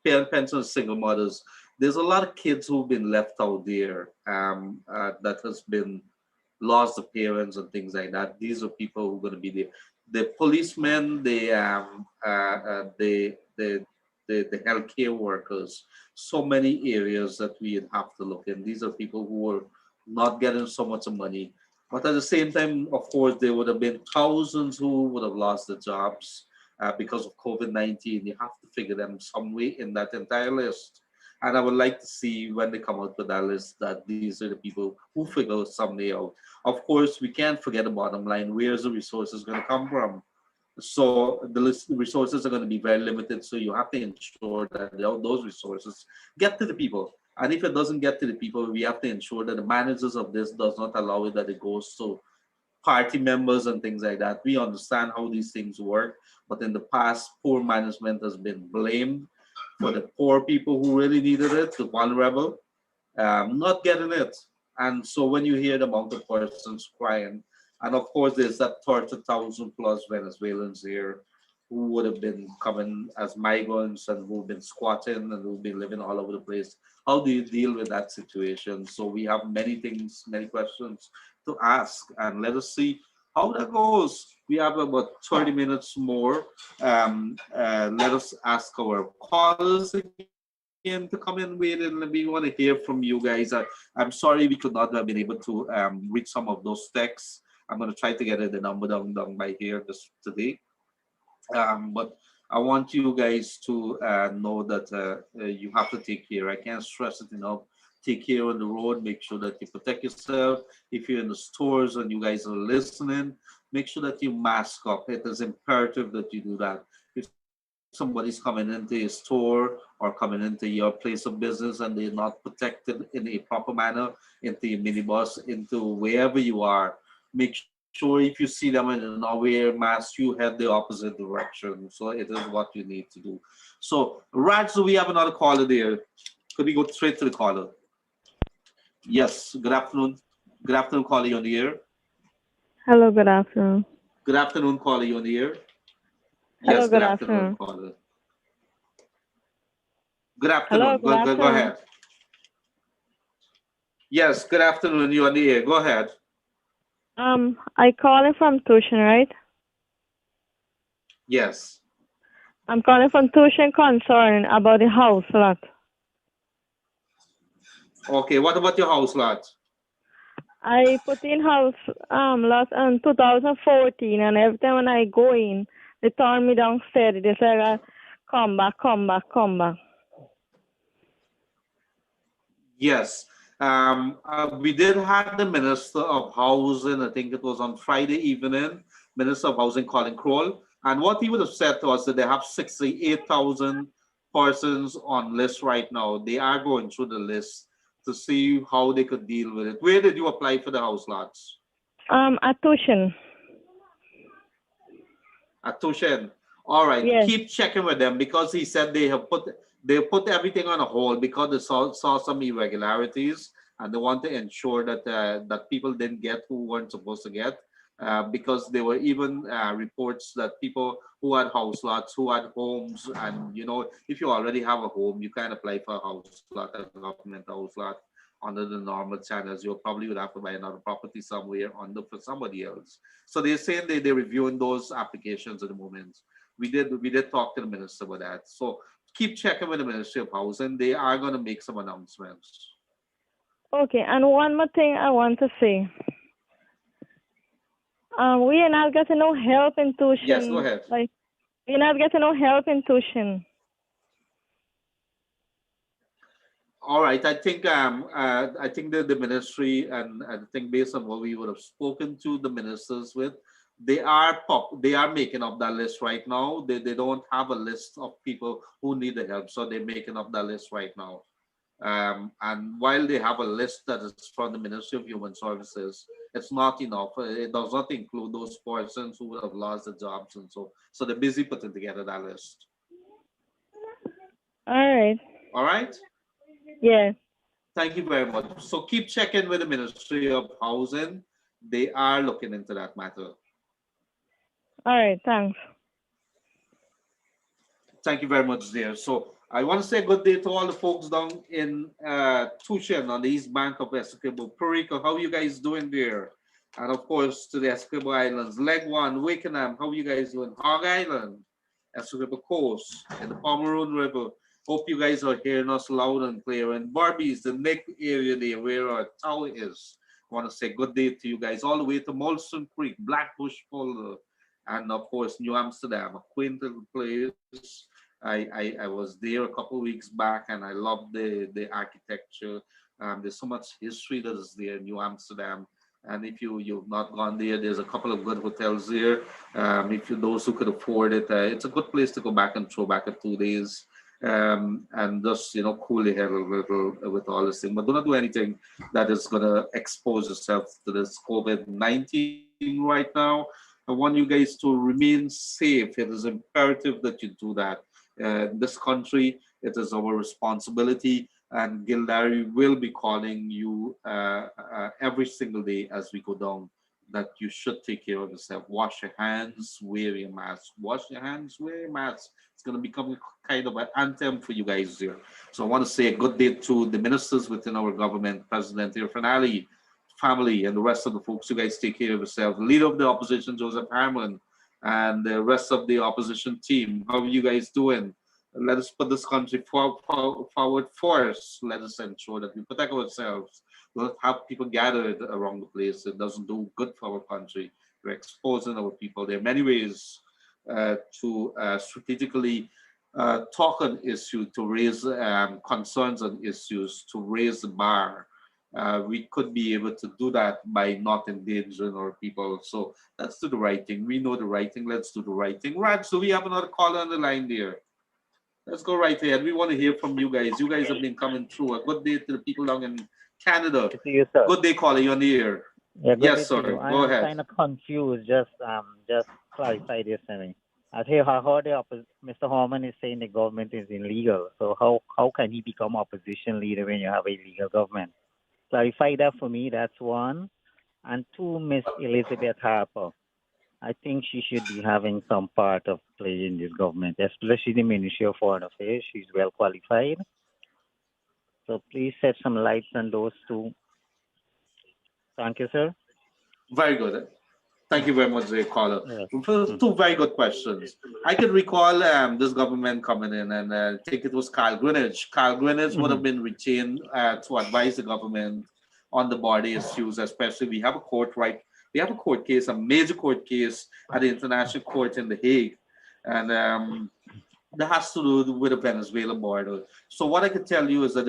pensioners, single mothers. There's a lot of kids who've been left out there that has been lost the parents and things like that. These are people who are going to be there. The policemen, the healthcare workers, so many areas that we have to look in. These are people who are not getting so much money. But at the same time, of course, there would have been thousands who would have lost their jobs because of COVID-19. You have to figure them some way in that entire list. And I would like to see when they come out with that list that these are the people who figure someday out. Of course, we can't forget the bottom line. Where's the resources going to come from? So the resources are going to be very limited. So you have to ensure that those resources get to the people. And if it doesn't get to the people, we have to ensure that the managers of this does not allow it that it goes to party members and things like that. We understand how these things work, but in the past, poor management has been blamed for the poor people who really needed it, the vulnerable, not getting it. And so when you hear the amount of persons crying, and of course there's that 30,000 plus Venezuelans here who would have been coming as migrants and who've been squatting and who've been living all over the place. How do you deal with that situation? So we have many things, many questions to ask, and let us see how that goes. We have about 30 minutes more. Let us ask our callers again to come in with, and we want to hear from you guys. I'm sorry we could not have been able to read some of those texts. I'm going to try to get the number down by here today. But I want you guys to know that you have to take care. I can't stress it enough. Take care on the road. Make sure that you protect yourself. If you're in the stores and you guys are listening, make sure that you mask up. It is imperative that you do that. If somebody's coming into your store or coming into your place of business and they're not protected in a proper manner, into your minibus, into wherever you are, make sure if you see them and not wear mask, you head the opposite direction. So it is what you need to do. So, Raj, do we have another caller there? Could we go straight to the caller? Yes, good afternoon. Good afternoon, caller, you on the air. Hello, good afternoon. Good afternoon, caller, you on the air. Hello, Yes, good afternoon. caller. Good afternoon. Hello, Go ahead. Yes, good afternoon, you on the air. Go ahead. I calling from Tuition, right? Yes. I'm calling from Tuition concern about the house lot. Okay, what about your house lot? I put in house lot in 2014, and every time when I go in, they turn me down steady. They say, come back. Yes. We did have the Minister of Housing, I think it was on Friday evening, Minister of Housing Colin Crowell, and what he would have said to us that they have 68,000 persons on list right now. They are going through the list to see how they could deal with it. Where did you apply for the house lots? At Tuition. At Tuition. All right. Yes. Keep checking with them because he said they put everything on a hold because they saw some irregularities and they want to ensure that that people didn't get who weren't supposed to get. Because there were even reports that people who had house lots, who had homes, and if you already have a home, you can apply for a house lot, a government house lot under the normal channels. You probably would have to buy another property somewhere for somebody else. So they're saying they're reviewing those applications at the moment. We did talk to the minister about that. So keep checking with the Ministry of Housing. They are going to make some announcements. Okay, and one more thing I want to say. We are not getting no help in Tuition. Yes, go ahead. We're not getting no help in Tuition. All right. I think the ministry, and I think based on what we would have spoken to the ministers with, they are making up that list right now. They don't have a list of people who need the help, so they're making up that list right now. And while they have a list that is from the Ministry of Human Services, it's not enough. It does not include those persons who would have lost their jobs and so they're busy putting together that list. All right. All right? Yeah. Thank you very much. So keep checking with the Ministry of Housing. They are looking into that matter. All right, thanks. Thank you very much, dear. So I want to say good day to all the folks down in Tuition on the east bank of Essequibo. Puerto Rico, how are you guys doing there? And of course, to the Essequibo Islands, Leg One, Wakenham, how are you guys doing? Hog Island, Essequibo Coast, and the Pomeroon River. Hope you guys are hearing us loud and clear. And Barbies, the neck area there where our tower is. I want to say good day to you guys all the way to Molson Creek, Blackbush Folder, and of course, New Amsterdam, a quaint little place. I was there a couple of weeks back and I love the architecture. There's so much history that is there in New Amsterdam. And if you've not gone there, there's a couple of good hotels there. Those who could afford it, it's a good place to go back and throw back a 2 days. and just cool your head a little with all this thing. But do not do anything that is going to expose yourself to this COVID-19 right now. I want you guys to remain safe. It is imperative that you do that. In this country, it is our responsibility, and Gildarie will be calling you every single day as we go down, that you should take care of yourself. Wash your hands, wear your mask. Wash your hands, wear your mask. It's going to become kind of an anthem for you guys here. So I want to say a good day to the ministers within our government, President Irfanali, family, and the rest of the folks. You guys take care of yourself. The leader of the opposition, Joseph Harmon, and the rest of the opposition team. How are you guys doing? Let us put this country forward first. Let us ensure that we protect ourselves. Don't have people gathered around the place. It doesn't do good for our country. We're exposing our people. There are many ways to strategically talk on issues, to raise concerns on issues, to raise the bar. We could be able to do that by not endangering our people. So let's do the right thing. We know the right thing. Let's do the right thing. Right, so we have another caller on the line there. Let's go right ahead. We want to hear from you guys. You guys have been coming through. A good day to the people down in Canada. Good to you, sir. Good day, caller. You're on the air. Yeah, yes, sir. Go ahead. I'm kind of confused. Just clarify this to me. I heard Mr. Harmon is saying the government is illegal. So how can he become opposition leader when you have a legal government? Clarify that for me. That's one. And two, Miss Elizabeth Harper. I think she should be having some part of play in this government, especially the Ministry of Foreign Affairs. She's well qualified. So please shed some lights on those two. Thank you, sir. Very good. Thank you very much, caller. Yes. Two very good questions. I can recall this government coming in, and I think it was Carl Greenwich. Carl Greenwich would have been retained to advise the government on the border issues, especially we have a court We have a court case, a major court case at the International Court in The Hague, and that has to do with the Venezuela border. So what I can tell you is that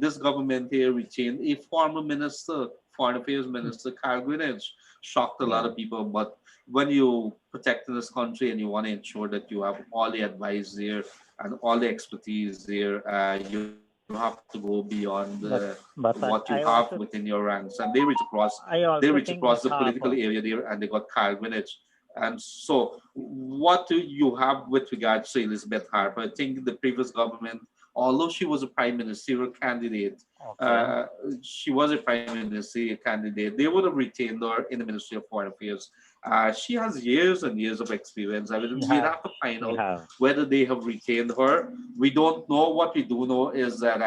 this government here retained a former minister, Foreign Affairs Minister, Carl Greenwich. Shocked a lot of people, but when you protect in this country and you want to ensure that you have all the advice there and all the expertise there, you have to go beyond what you have within your ranks, and they reach across the political area there, and they got Carl Greenwich. And so what do you have with regards to Elizabeth Harper? I think the previous government, although she was a prime ministerial candidate, they would have retained her in the Ministry of Foreign Affairs. She has years and years of experience. I mean, we'd have to find out whether they have retained her. We don't know. What we do know is that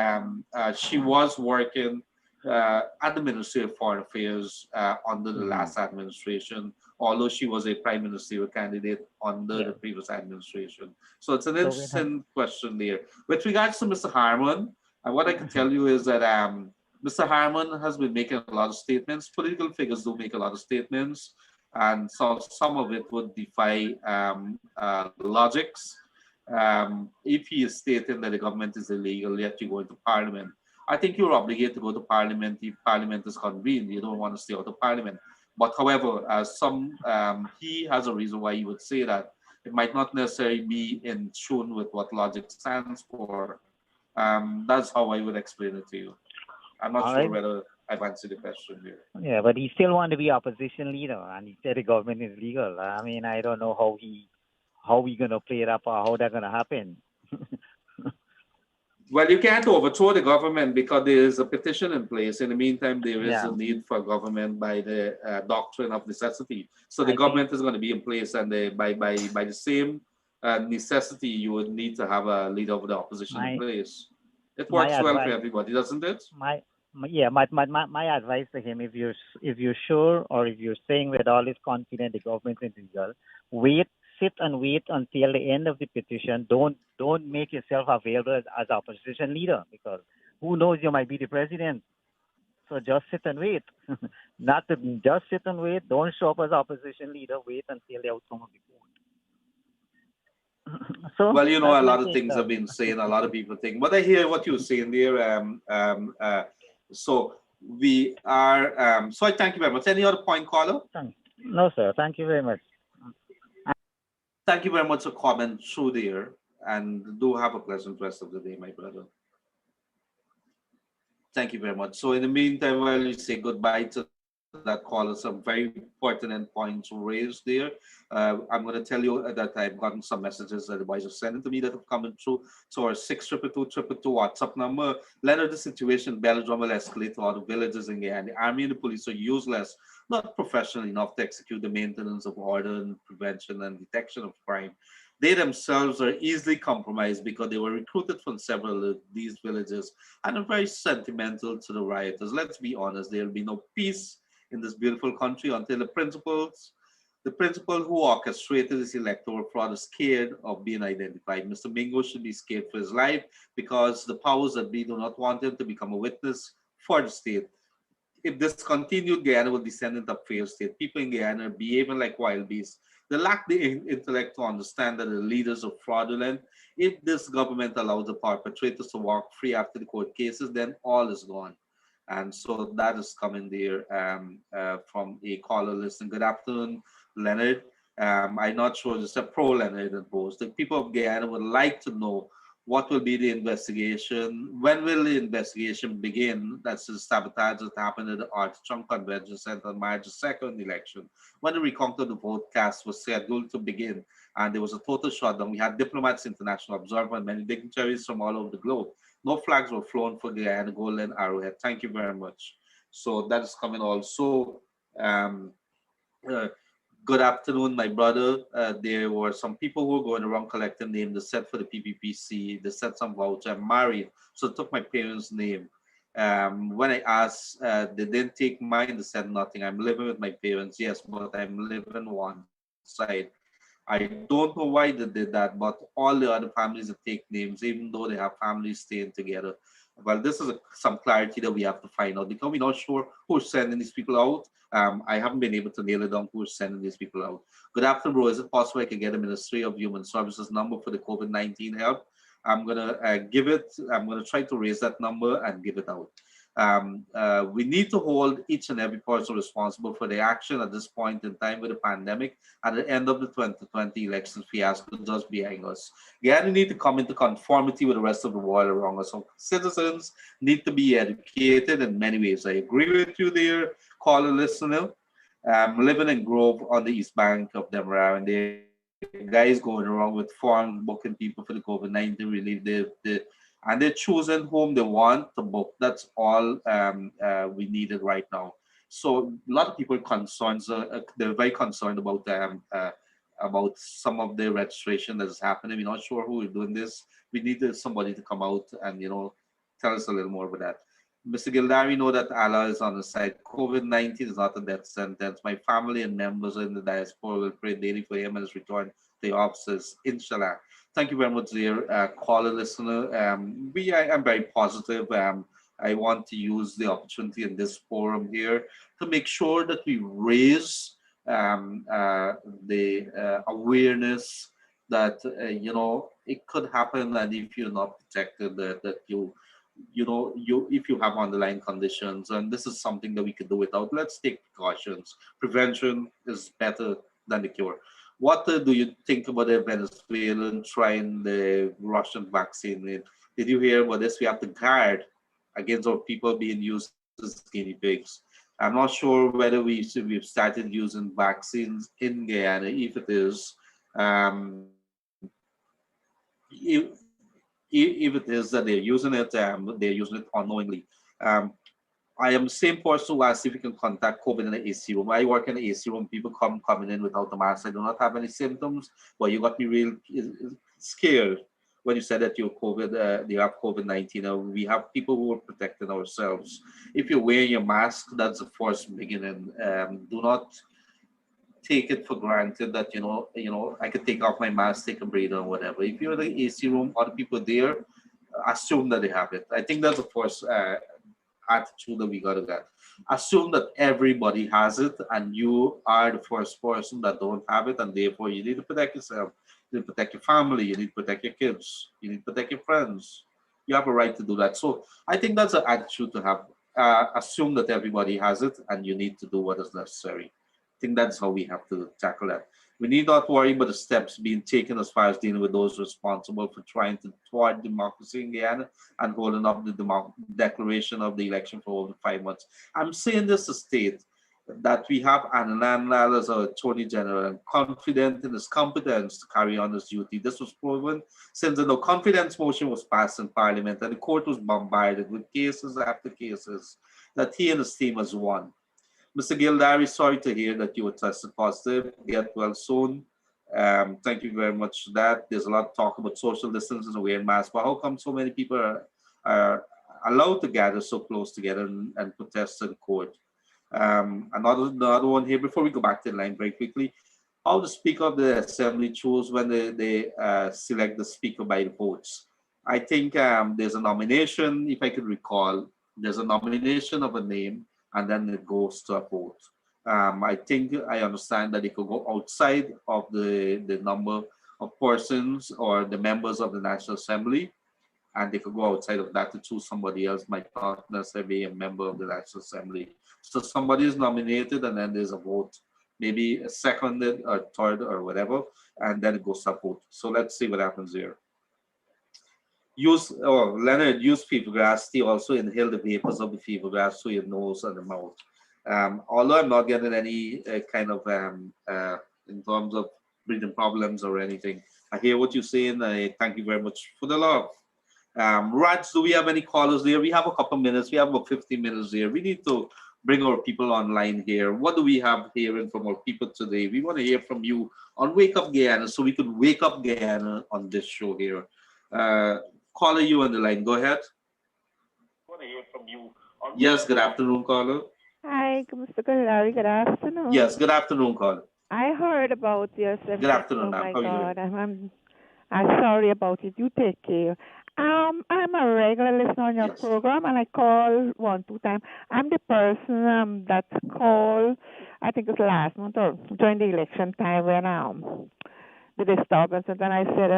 she was working at the Ministry of Foreign Affairs under the last administration, although she was a prime ministerial candidate under the previous administration. So it's an interesting question there. With regards to Mr. Harmon, what I can tell you is that Mr. Harmon has been making a lot of statements. Political figures do make a lot of statements, and so some of it would defy logics. If he is stating that the government is illegal, yet you go into Parliament, I think you're obligated to go to Parliament if Parliament is convened. You don't want to stay out of Parliament. But however, he has a reason why he would say that. It might not necessarily be in tune with what logic stands for. That's how I would explain it to you. I'm not sure whether I've answered the question here. Yeah, but he still wants to be opposition leader, and he said the government is legal. I mean, I don't know how we gonna play it up or how that's gonna happen. Well, you can't overthrow the government because there is a petition in place. In the meantime, there is a need for government by the doctrine of necessity. So the government is going to be in place, and by the same necessity, you would need to have a leader of the opposition in place. It works well for everybody, doesn't it? My advice to him: if you're sure, or if you're saying with all this confidence the government is legal, sit and wait until the end of the petition. Don't make yourself available as opposition leader, because who knows, you might be the president. So just sit and wait. Just sit and wait. Don't show up as opposition leader. Wait until the outcome of the vote. So, well, a lot of things have been saying. A lot of people think, but I hear what you're saying there. So we are. So I thank you very much. Any other point, caller? No, sir. Thank you very much. Thank you very much for comment through there. and do have a pleasant rest of the day, my brother. Thank you very much. So in the meantime, while you say goodbye to that caller, some very pertinent points raised there. I'm going to tell you that I've gotten some messages that the boys have sent to me that have come through to our 62222 WhatsApp number. Leonard, the situation in Belgium will escalate to other villages in Guyana. The army and the police are useless, not professional enough to execute the maintenance of order and prevention and detection of crime. They themselves are easily compromised because they were recruited from several of these villages and are very sentimental to the rioters. Let's be honest, there will be no peace in this beautiful country until the principal who orchestrated this electoral fraud is scared of being identified. Mr. Mingo should be scared for his life because the powers that be do not want him to become a witness for the state. If this continued, Guyana will descend into a failed state. People in Guyana are behaving like wild beasts. They lack the intellect to understand that the leaders are fraudulent. If this government allows the perpetrators to walk free after the court cases, then all is gone. And so that is coming there from a caller listening. Good afternoon, Leonard. I'm not sure, just a pro Leonard and post. The people of Guyana would like to know what will be the investigation, when will the investigation begin? That's the sabotage that happened at the Archon Convention Center on March 2nd election. When the recounting of the vote cast was scheduled to begin, and there was a total shutdown. We had diplomats, international observers, and many dignitaries from all over the globe. No flags were flown for Guyana, Golden Arrowhead. Thank you very much. So that is coming also. Uh, Good afternoon, my brother. There were some people who were going around collecting names. They said for the PPPC, they said some voucher. I'm married, so I took my parents' name. When I asked, they didn't take mine. They said nothing. I'm living with my parents, yes, but I'm living one side. I don't know why they did that, but all the other families that take names, even though they have families staying together. Well, this is some clarity that we have to find out because we're not sure who's sending these people out. I haven't been able to nail it down who's sending these people out. Good afternoon, bro. Is it possible I can get a Ministry of Human Services number for the COVID-19 help? I'm going to give it, I'm going to try to raise that number and give it out. We need to hold each and every person responsible for their action at this point in time with the pandemic. At the end of the 2020 election fiasco just behind us, Guyana need to come into conformity with the rest of the world around us. So citizens need to be educated in many ways. I agree with you there, caller listener. Living in Grove on the east bank of Demerara, and there are guys going around with forms booking people for the COVID-19 relief. And they're choosing whom they want to book. That's all we needed right now. So a lot of people concerns. They're very concerned about some of the registration that is happening. We're not sure who is doing this. We needed somebody to come out and tell us a little more about that. Mr. Gildarie, know that Allah is on the side. COVID-19 is not a death sentence. My family and members in the diaspora will pray daily for him and his return to the offices, inshallah. Thank you very much, dear caller listener. I'm very positive. I want to use the opportunity in this forum here to make sure that we raise the awareness that it could happen, and if you're not protected, that if you have underlying conditions, and this is something that we could do without. Let's take precautions. Prevention is better than the cure. What do you think about the Venezuelan trying the Russian vaccine? Did you hear about this? We have to guard against our people being used as guinea pigs. I'm not sure whether we've started using vaccines in Guyana. If it is, if it is that they're using it unknowingly. I am the same person who asked if you can contact COVID in the AC room. I work in the AC room. People coming in without the mask. I do not have any symptoms, but you got me real scared when you said that you have COVID-19. We have people who are protecting ourselves. If you're wearing your mask, that's the first beginning. Do not take it for granted that I could take off my mask, take a breather, or whatever. If you're in the AC room, other people there, assume that they have it. I think that's the first attitude that we gotta get. Assume that everybody has it, and you are the first person that don't have it, and therefore you need to protect yourself. You need to protect your family. You need to protect your kids. You need to protect your friends. You have a right to do that. So I think that's an attitude to have. Assume that everybody has it, and you need to do what is necessary. I think that's how we have to tackle that. We need not worry about the steps being taken as far as dealing with those responsible for trying to thwart democracy in Guyana and holding up the declaration of the election for over 5 months. I'm saying this to state that we have Anand as our Attorney General and confident in his competence to carry on his duty. This was proven since the no confidence motion was passed in Parliament and the court was bombarded with cases after cases that he and his team has won. Mr. Gildarie, sorry to hear that you were tested positive. Get well soon. Thank you very much for that. There's a lot of talk about social distancing and wearing masks, but how come so many people are allowed to gather so close together and protest in court? Another one here, before we go back to the line very quickly, how the Speaker of the Assembly choose when they select the Speaker by votes. I think there's a nomination, if I could recall, there's a nomination of a name, and then it goes to a vote. I think I understand that it could go outside of the number of persons or the members of the National Assembly, and they could go outside of that to choose somebody else, might not necessarily be a member of the National Assembly. So somebody is nominated, and then there's a vote, maybe a seconded or third or whatever, and then it goes to a vote. So let's see what happens here. Leonard, use fever grass. He also inhale the vapors of the fever grass through your nose and the mouth. Although I'm not getting any kind of, in terms of breathing problems or anything, I hear what you're saying. I thank you very much for the love. Raj, do we have any callers there? We have a couple minutes. We have about 15 minutes here. We need to bring our people online here. What do we have hearing from our people today? We want to hear from you on Wake Up Guyana, so we could wake up Guyana on this show here. Caller, you on the line. Go ahead. I want to hear from you. Yes, good afternoon, caller. Hi, Mr. Gildarie. Good afternoon. Yes, good afternoon, caller. I heard about your subject. Good afternoon, oh ma'am. my God, I'm sorry about it. You take care. I'm a regular listener on your program, and I call 1-2 times. I'm the person that called, I think it was last month or during the election time when the disturbances, and I said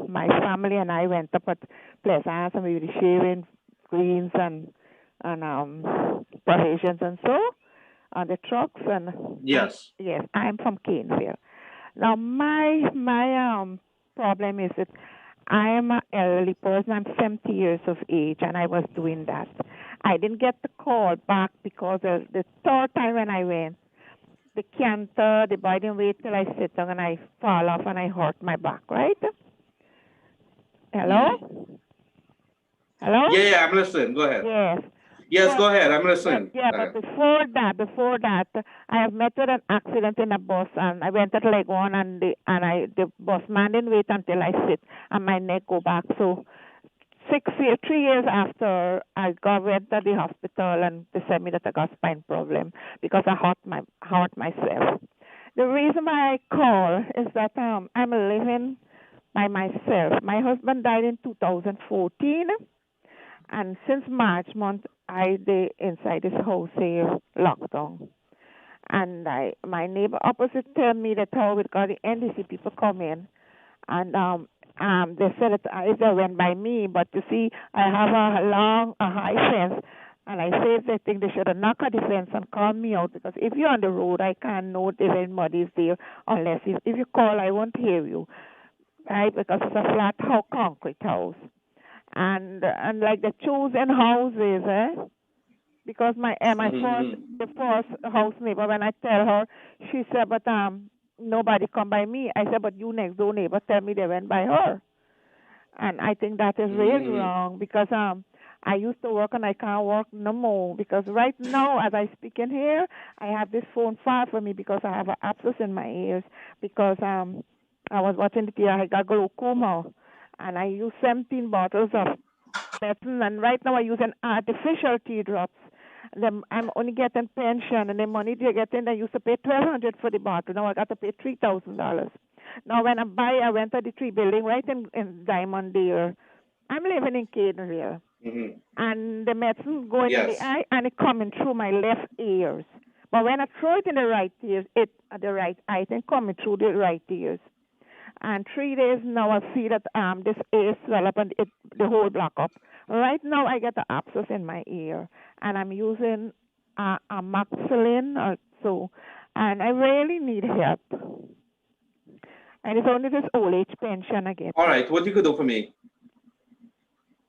my family and I went up at Pleasance and we were sharing greens and provisions and so on the trucks and yes, I'm from Kaieteur. Now my problem is that I am an elderly person. I'm 70 years of age, and I was doing that. I didn't get the call back because the third time when I went, the canter, the boy didn't wait till I sit down and I fall off and I hurt my back, right? Hello? Hello? Yeah, I'm listening. Go ahead. Yes. Yes, go ahead. I'm listening. But before that, I have met with an accident in a bus, and I went at leg one, and the bus man didn't wait until I sit, and my neck go back. So 3 years after, I went to the hospital, and they said me that I got spine problem because I hurt myself. The reason why I call is that I'm living by myself. My husband died in 2014. And since March month, they inside this house here locked down. And my neighbor opposite tell me that how it got the NDC people come in, and they said that either went by me, but you see, I have a high fence, and I say they think they should have knocked at the fence and called me out, because if you're on the road, I can't know if anybody is there unless if you call, I won't hear you, right? Because it's a flat concrete house. And like the chosen houses, because the first house neighbor, when I tell her, she said, but nobody come by me. I said, but you next door neighbor tell me they went by her. And I think that is really wrong, because I used to work and I can't work no more, because right now as I speak in here, I have this phone far from me because I have an abscess in my ears, because I was watching the TV, I got glaucoma. And I use 17 bottles of medicine, and right now I use an artificial teardrops. I'm only getting pension, and the money they're getting, I used to pay $1,200 for the bottle. Now I got to pay $3,000. Now when I went to the tree building right in Diamond there. I'm living in Kaieteur, and the medicine going in the eye, and it coming through my left ears. But when I throw it in the right ears, the right eye, then coming through the right ears. And 3 days now, I feel that this ear swell up and the whole block up. Right now, I get the abscess in my ear, and I'm using amoxicillin or so, and I really need help. And it's only this old age pension again. All right, what you could do for me?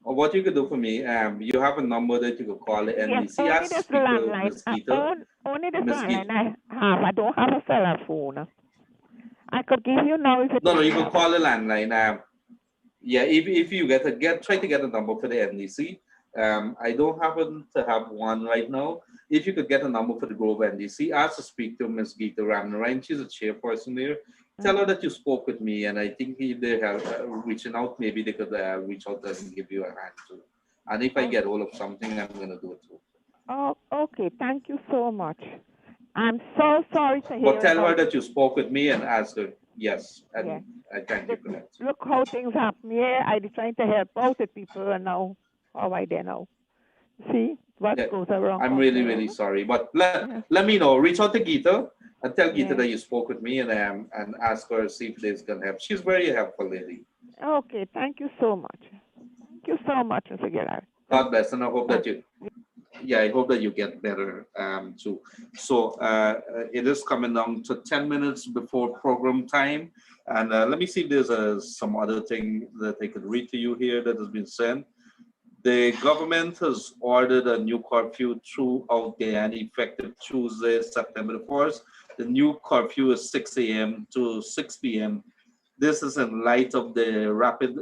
Or what you could do for me, you have a number that you could call the Yes, NDC. only Ask to this speak to landline. Ms. Kaieteur. Only this Ms. landline Kaieteur. I have. I don't have a cell phone. I could give you now if it No, you could call the landline. Yeah, if you try to get a number for the NDC. I don't happen to have one right now. If you could get a number for the Grove NDC, ask to speak to Ms. Gita Ramnarayan. She's a chairperson there. Tell her that you spoke with me, and I think if they have reaching out, maybe they could reach out and give you a hand too. And if I get hold of something, I'm gonna do it too. Oh, okay. Thank you so much. I'm so sorry to hear. But tell her that you spoke with me and ask her. Yes, and Yeah. I thank you for that. Look how things happen here. I was trying to help out the people, and now how I don't know. See what goes around. I'm really sorry, but let me know. Reach out to Gita and tell Gita that you spoke with me and ask her see if this can help. She's very helpful lady. Okay, thank you so much. Thank you so much, Mr. Gildarie. God bless, and I hope that I hope that you get better too. So it is coming down to 10 minutes before program time, and let me see if there's some other thing that I could read to you here that has been sent. The government has ordered a new curfew throughout Guyana effective Tuesday, September the 1st. The new curfew is 6 a.m. to 6 p.m. This is in light of the rapid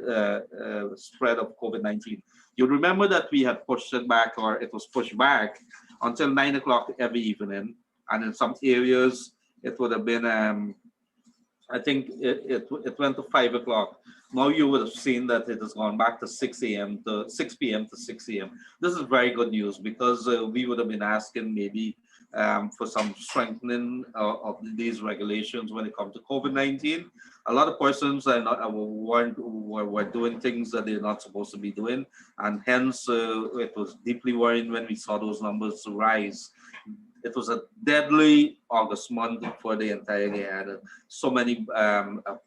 spread of COVID-19. You remember that we had pushed it back, or it was pushed back until 9 o'clock every evening. And in some areas, it would have been, I think it went to 5 o'clock. Now you would have seen that it has gone back to 6 a.m. to 6 p.m. to 6 a.m. This is very good news because we would have been asking maybe for some strengthening of these regulations when it comes to COVID-19. A lot of persons were doing things that they're not supposed to be doing, and hence it was deeply worrying when we saw those numbers rise. It was a deadly August month for the entire Guyana. So many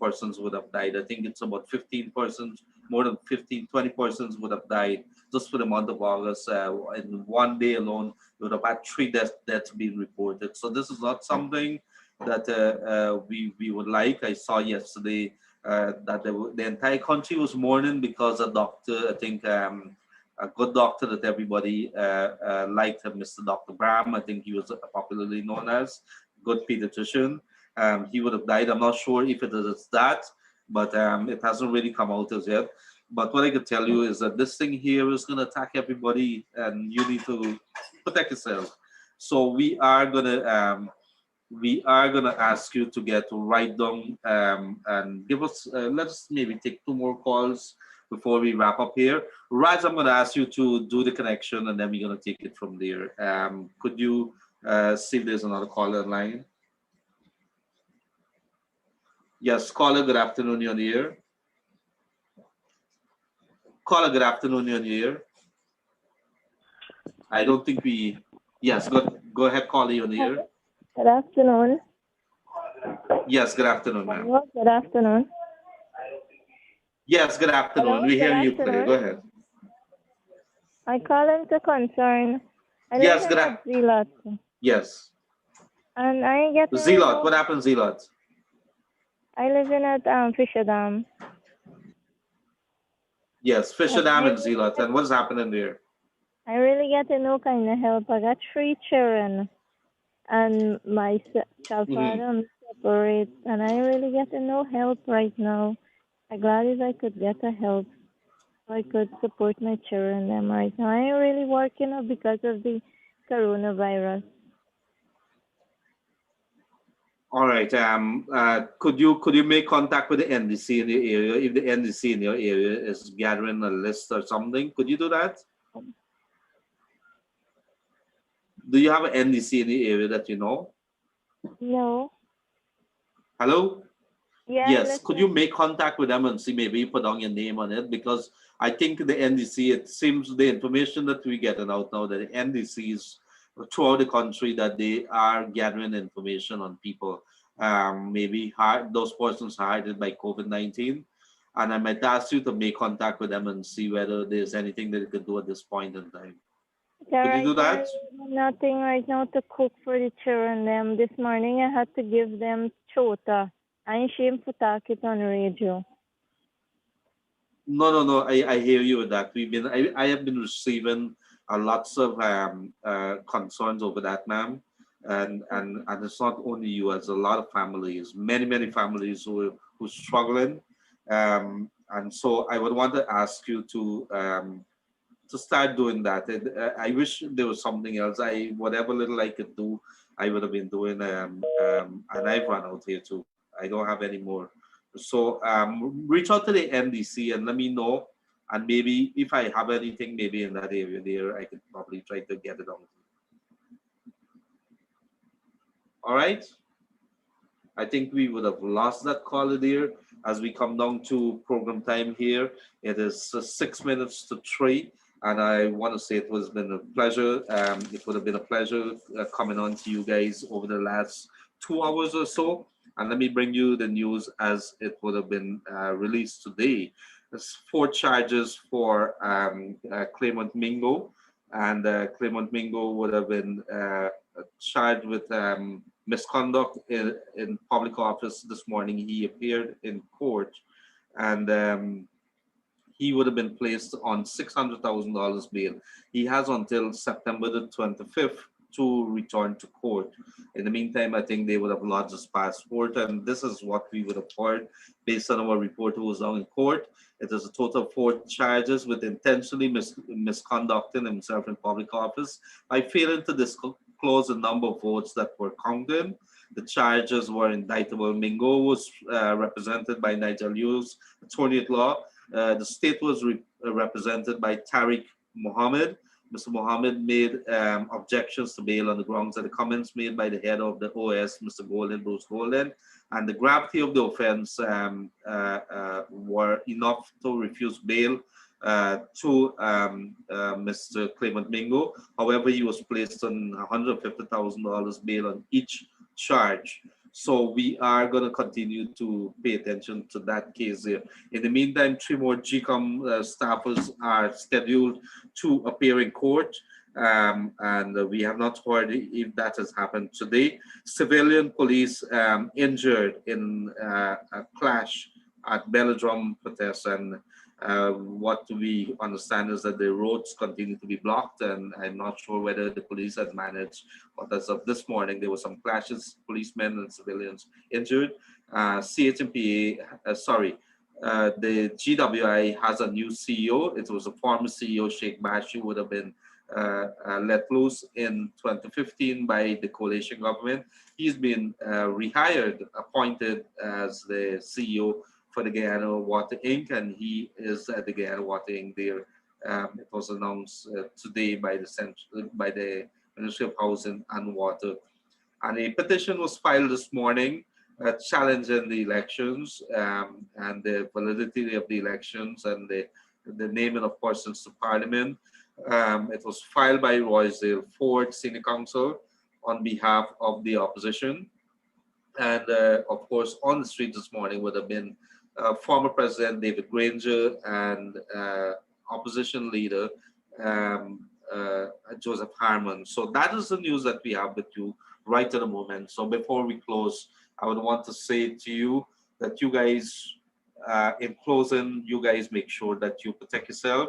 persons would have died. I think it's about 15 persons, more than 15, 20 persons would have died just for the month of August. In one day alone, we would have had 3 deaths being reported. So this is not something that we would like. I saw yesterday that the entire country was mourning because a doctor, I think, a good doctor that everybody liked, Mr. Dr. Bram. I think he was popularly known as good pediatrician. He would have died. I'm not sure if it is that, but it hasn't really come out as yet. But what I could tell you is that this thing here is going to attack everybody, and you need to protect yourself. So we are gonna ask you to write down and give us. Let's maybe take 2 more calls before we wrap up here. Raj, I'm going to ask you to do the connection, and then we're going to take it from there. Could you see if there's another caller line? Yes, caller, good afternoon, you're on the air. Caller, good afternoon, you're on the air. I don't think we... Yes, go ahead, caller, you're on the air. Good afternoon. Yes, good afternoon, ma'am. Hello, good afternoon. Yes, good afternoon. Hello, We hear good you clear. afternoon. Go ahead. I call in to concern. I Yes, live good in a Zealot. Yes. And I get Zealot. What happened, Zealot? I live in a Fisher Dam. Yes, Fisher Dam and Zealot. And what's happening there? I really get no kind of help. I got 3 children, and my father separate, and I really get no help right now. I'm glad if I could get a help so I could support my children them right now. I ain't really working out because of the coronavirus. All right. Could you make contact with the NDC in your area? If the NDC in your area is gathering a list or something, could you do that? Do you have an NDC in the area that you know? No. Hello? Yeah. Yes. Could you make contact with them and see maybe you put down your name on it? Because I think the NDC, it seems the information that we're getting out now that the NDCs throughout the country that they are gathering information on people, maybe those persons hired by COVID-19. And I might ask you to make contact with them and see whether there's anything that you could do at this point in time. Could you do that? Nothing right now to cook for the children. Them this morning I had to give them chota I shame to talk it on radio. No. I hear you with that. I have been receiving lots of concerns over that, ma'am, and it's not only you. It's a lot of families, many families who struggling, and so I would want to ask you to start doing that. I wish there was something else. Whatever little I could do, I would have been doing. And I've run out here too. I don't have any more. So reach out to the NDC and let me know. And maybe if I have anything, maybe in that area there, I could probably try to get it on. All right. I think we would have lost that caller there as we come down to program time here. It is 6 minutes to 3. And I want to say it has been a pleasure. It would have been a pleasure coming on to you guys over the last 2 hours or so. And let me bring you the news as it would have been released today. There's 4 charges for Claimant Mingo. And Claimant Mingo would have been charged with misconduct in public office this morning. He appeared in court and he would have been placed on $600,000 bail. He has until September the 25th to return to court. In the meantime, I think they would have lodged his passport, and this is what we would have heard based on our report who was down in court. It is a total of 4 charges with intentionally misconducting himself in public office by failing to disclose the number of votes that were counted. The charges were indictable. Mingo was represented by Nigel Hughes, attorney at law. The state was represented by Tariq Mohammed. Mr. Mohammed made objections to bail on the grounds that the comments made by the head of the OS, Mr. Golden, Bruce Golden, and the gravity of the offense were enough to refuse bail to Mr. Claimant Mingo. However, he was placed on $150,000 bail on each charge. So we are going to continue to pay attention to that case there. In the meantime, 3 more GCOM staffers are scheduled to appear in court. And we have not heard if that has happened today. Civilian police injured in a clash at Belladrum protest, and what we understand is that the roads continue to be blocked, and I'm not sure whether the police has managed, but as of this morning, there were some clashes, policemen and civilians injured. The GWI has a new CEO. It was a former CEO, Sheikh Bashi, would have been let loose in 2015 by the coalition government. He's been rehired, appointed as the CEO for the Guyana Water Inc., and he is at the Guyana Water Inc. there. It was announced today by the Ministry of Housing and Water. And a petition was filed this morning challenging the elections and the validity of the elections and the naming of persons to Parliament. It was filed by Roysdale Ford Senior Counsel on behalf of the opposition. And of course, on the street this morning would have been former President David Granger and opposition leader Joseph Harmon. So that is the news that we have with you right at the moment. So before we close, I would want to say to you that you guys, in closing, you guys make sure that you protect yourself.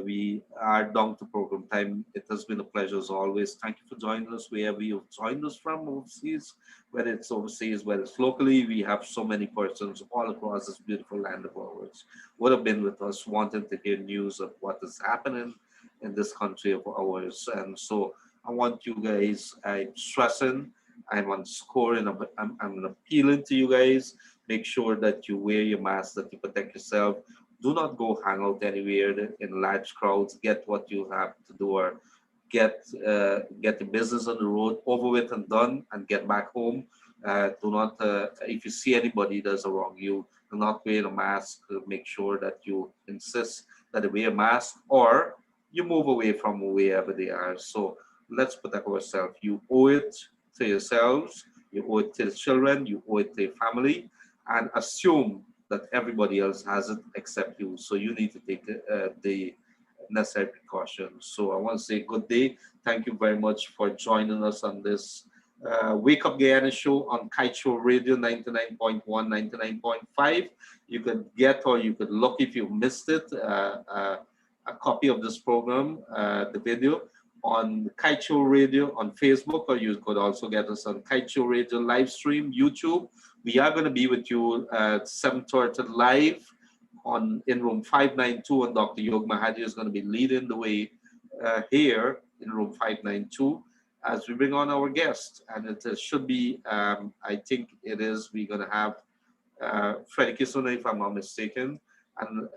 We are down to program time. It has been a pleasure as always. Thank you for joining us wherever you've joined us from overseas, whether it's overseas, whether it's locally. We have so many persons all across this beautiful land of ours would have been with us wanting to hear news of what is happening in this country of ours. And so I want you guys, I'm stressing, I'm underscoring, I'm appealing to you guys. Make sure that you wear your mask, that you protect yourself. Do not go hang out anywhere in large crowds. Get what you have to do, or get the business on the road over with and done, and get back home. Do not, if you see anybody that's around you, do not wear a mask. Make sure that you insist that they wear a mask, or you move away from wherever they are. So let's protect ourselves. You owe it to yourselves. You owe it to the children. You owe it to your family, and assume that everybody else has it except you. So you need to take the necessary precautions. So I want to say good day. Thank you very much for joining us on this Wake Up Guyana show on Kaieteur Radio 99.1, 99.5. You could get, or you could look if you missed it, a copy of this program, the video, on Kaieteur Radio on Facebook, or you could also get us on Kaieteur Radio live stream, YouTube. We are going to be with you at 7:30 live in room 592, and Dr. Yog Mahadi is going to be leading the way here in room 592 as we bring on our guest. And it should be, I think it is, we're going to have Freddie Kisuna, if I'm not mistaken, and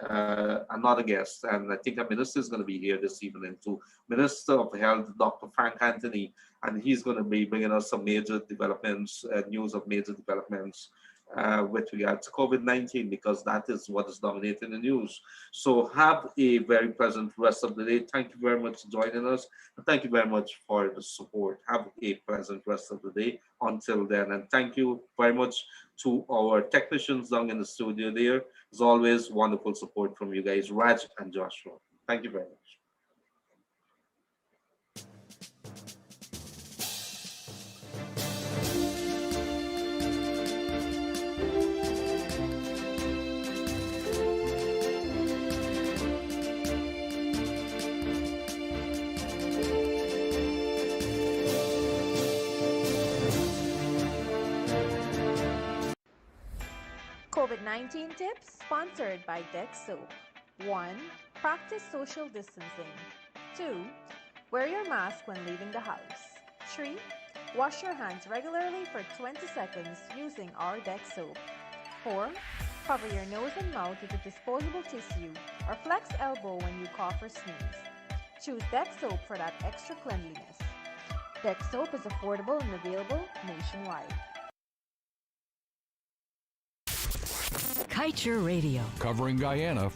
another guest. And I think a minister is going to be here this evening too. Minister of Health, Dr. Frank Anthony, and he's going to be bringing us some major developments, news of major developments with regard to COVID-19, because that is what is dominating the news. So have a very pleasant rest of the day. Thank you very much for joining us. And thank you very much for the support. Have a pleasant rest of the day until then. And thank you very much to our technicians down in the studio there. As always, wonderful support from you guys, Raj and Joshua. Thank you very much. COVID-19 tips sponsored by Dex Soap. 1. Practice social distancing. 2. Wear your mask when leaving the house. 3. Wash your hands regularly for 20 seconds using our Dex Soap. 4. Cover your nose and mouth with a disposable tissue or flex elbow when you cough or sneeze. Choose Dex Soap for that extra cleanliness. Dex Soap is affordable and available nationwide. Kaieteur Radio. Covering Guyana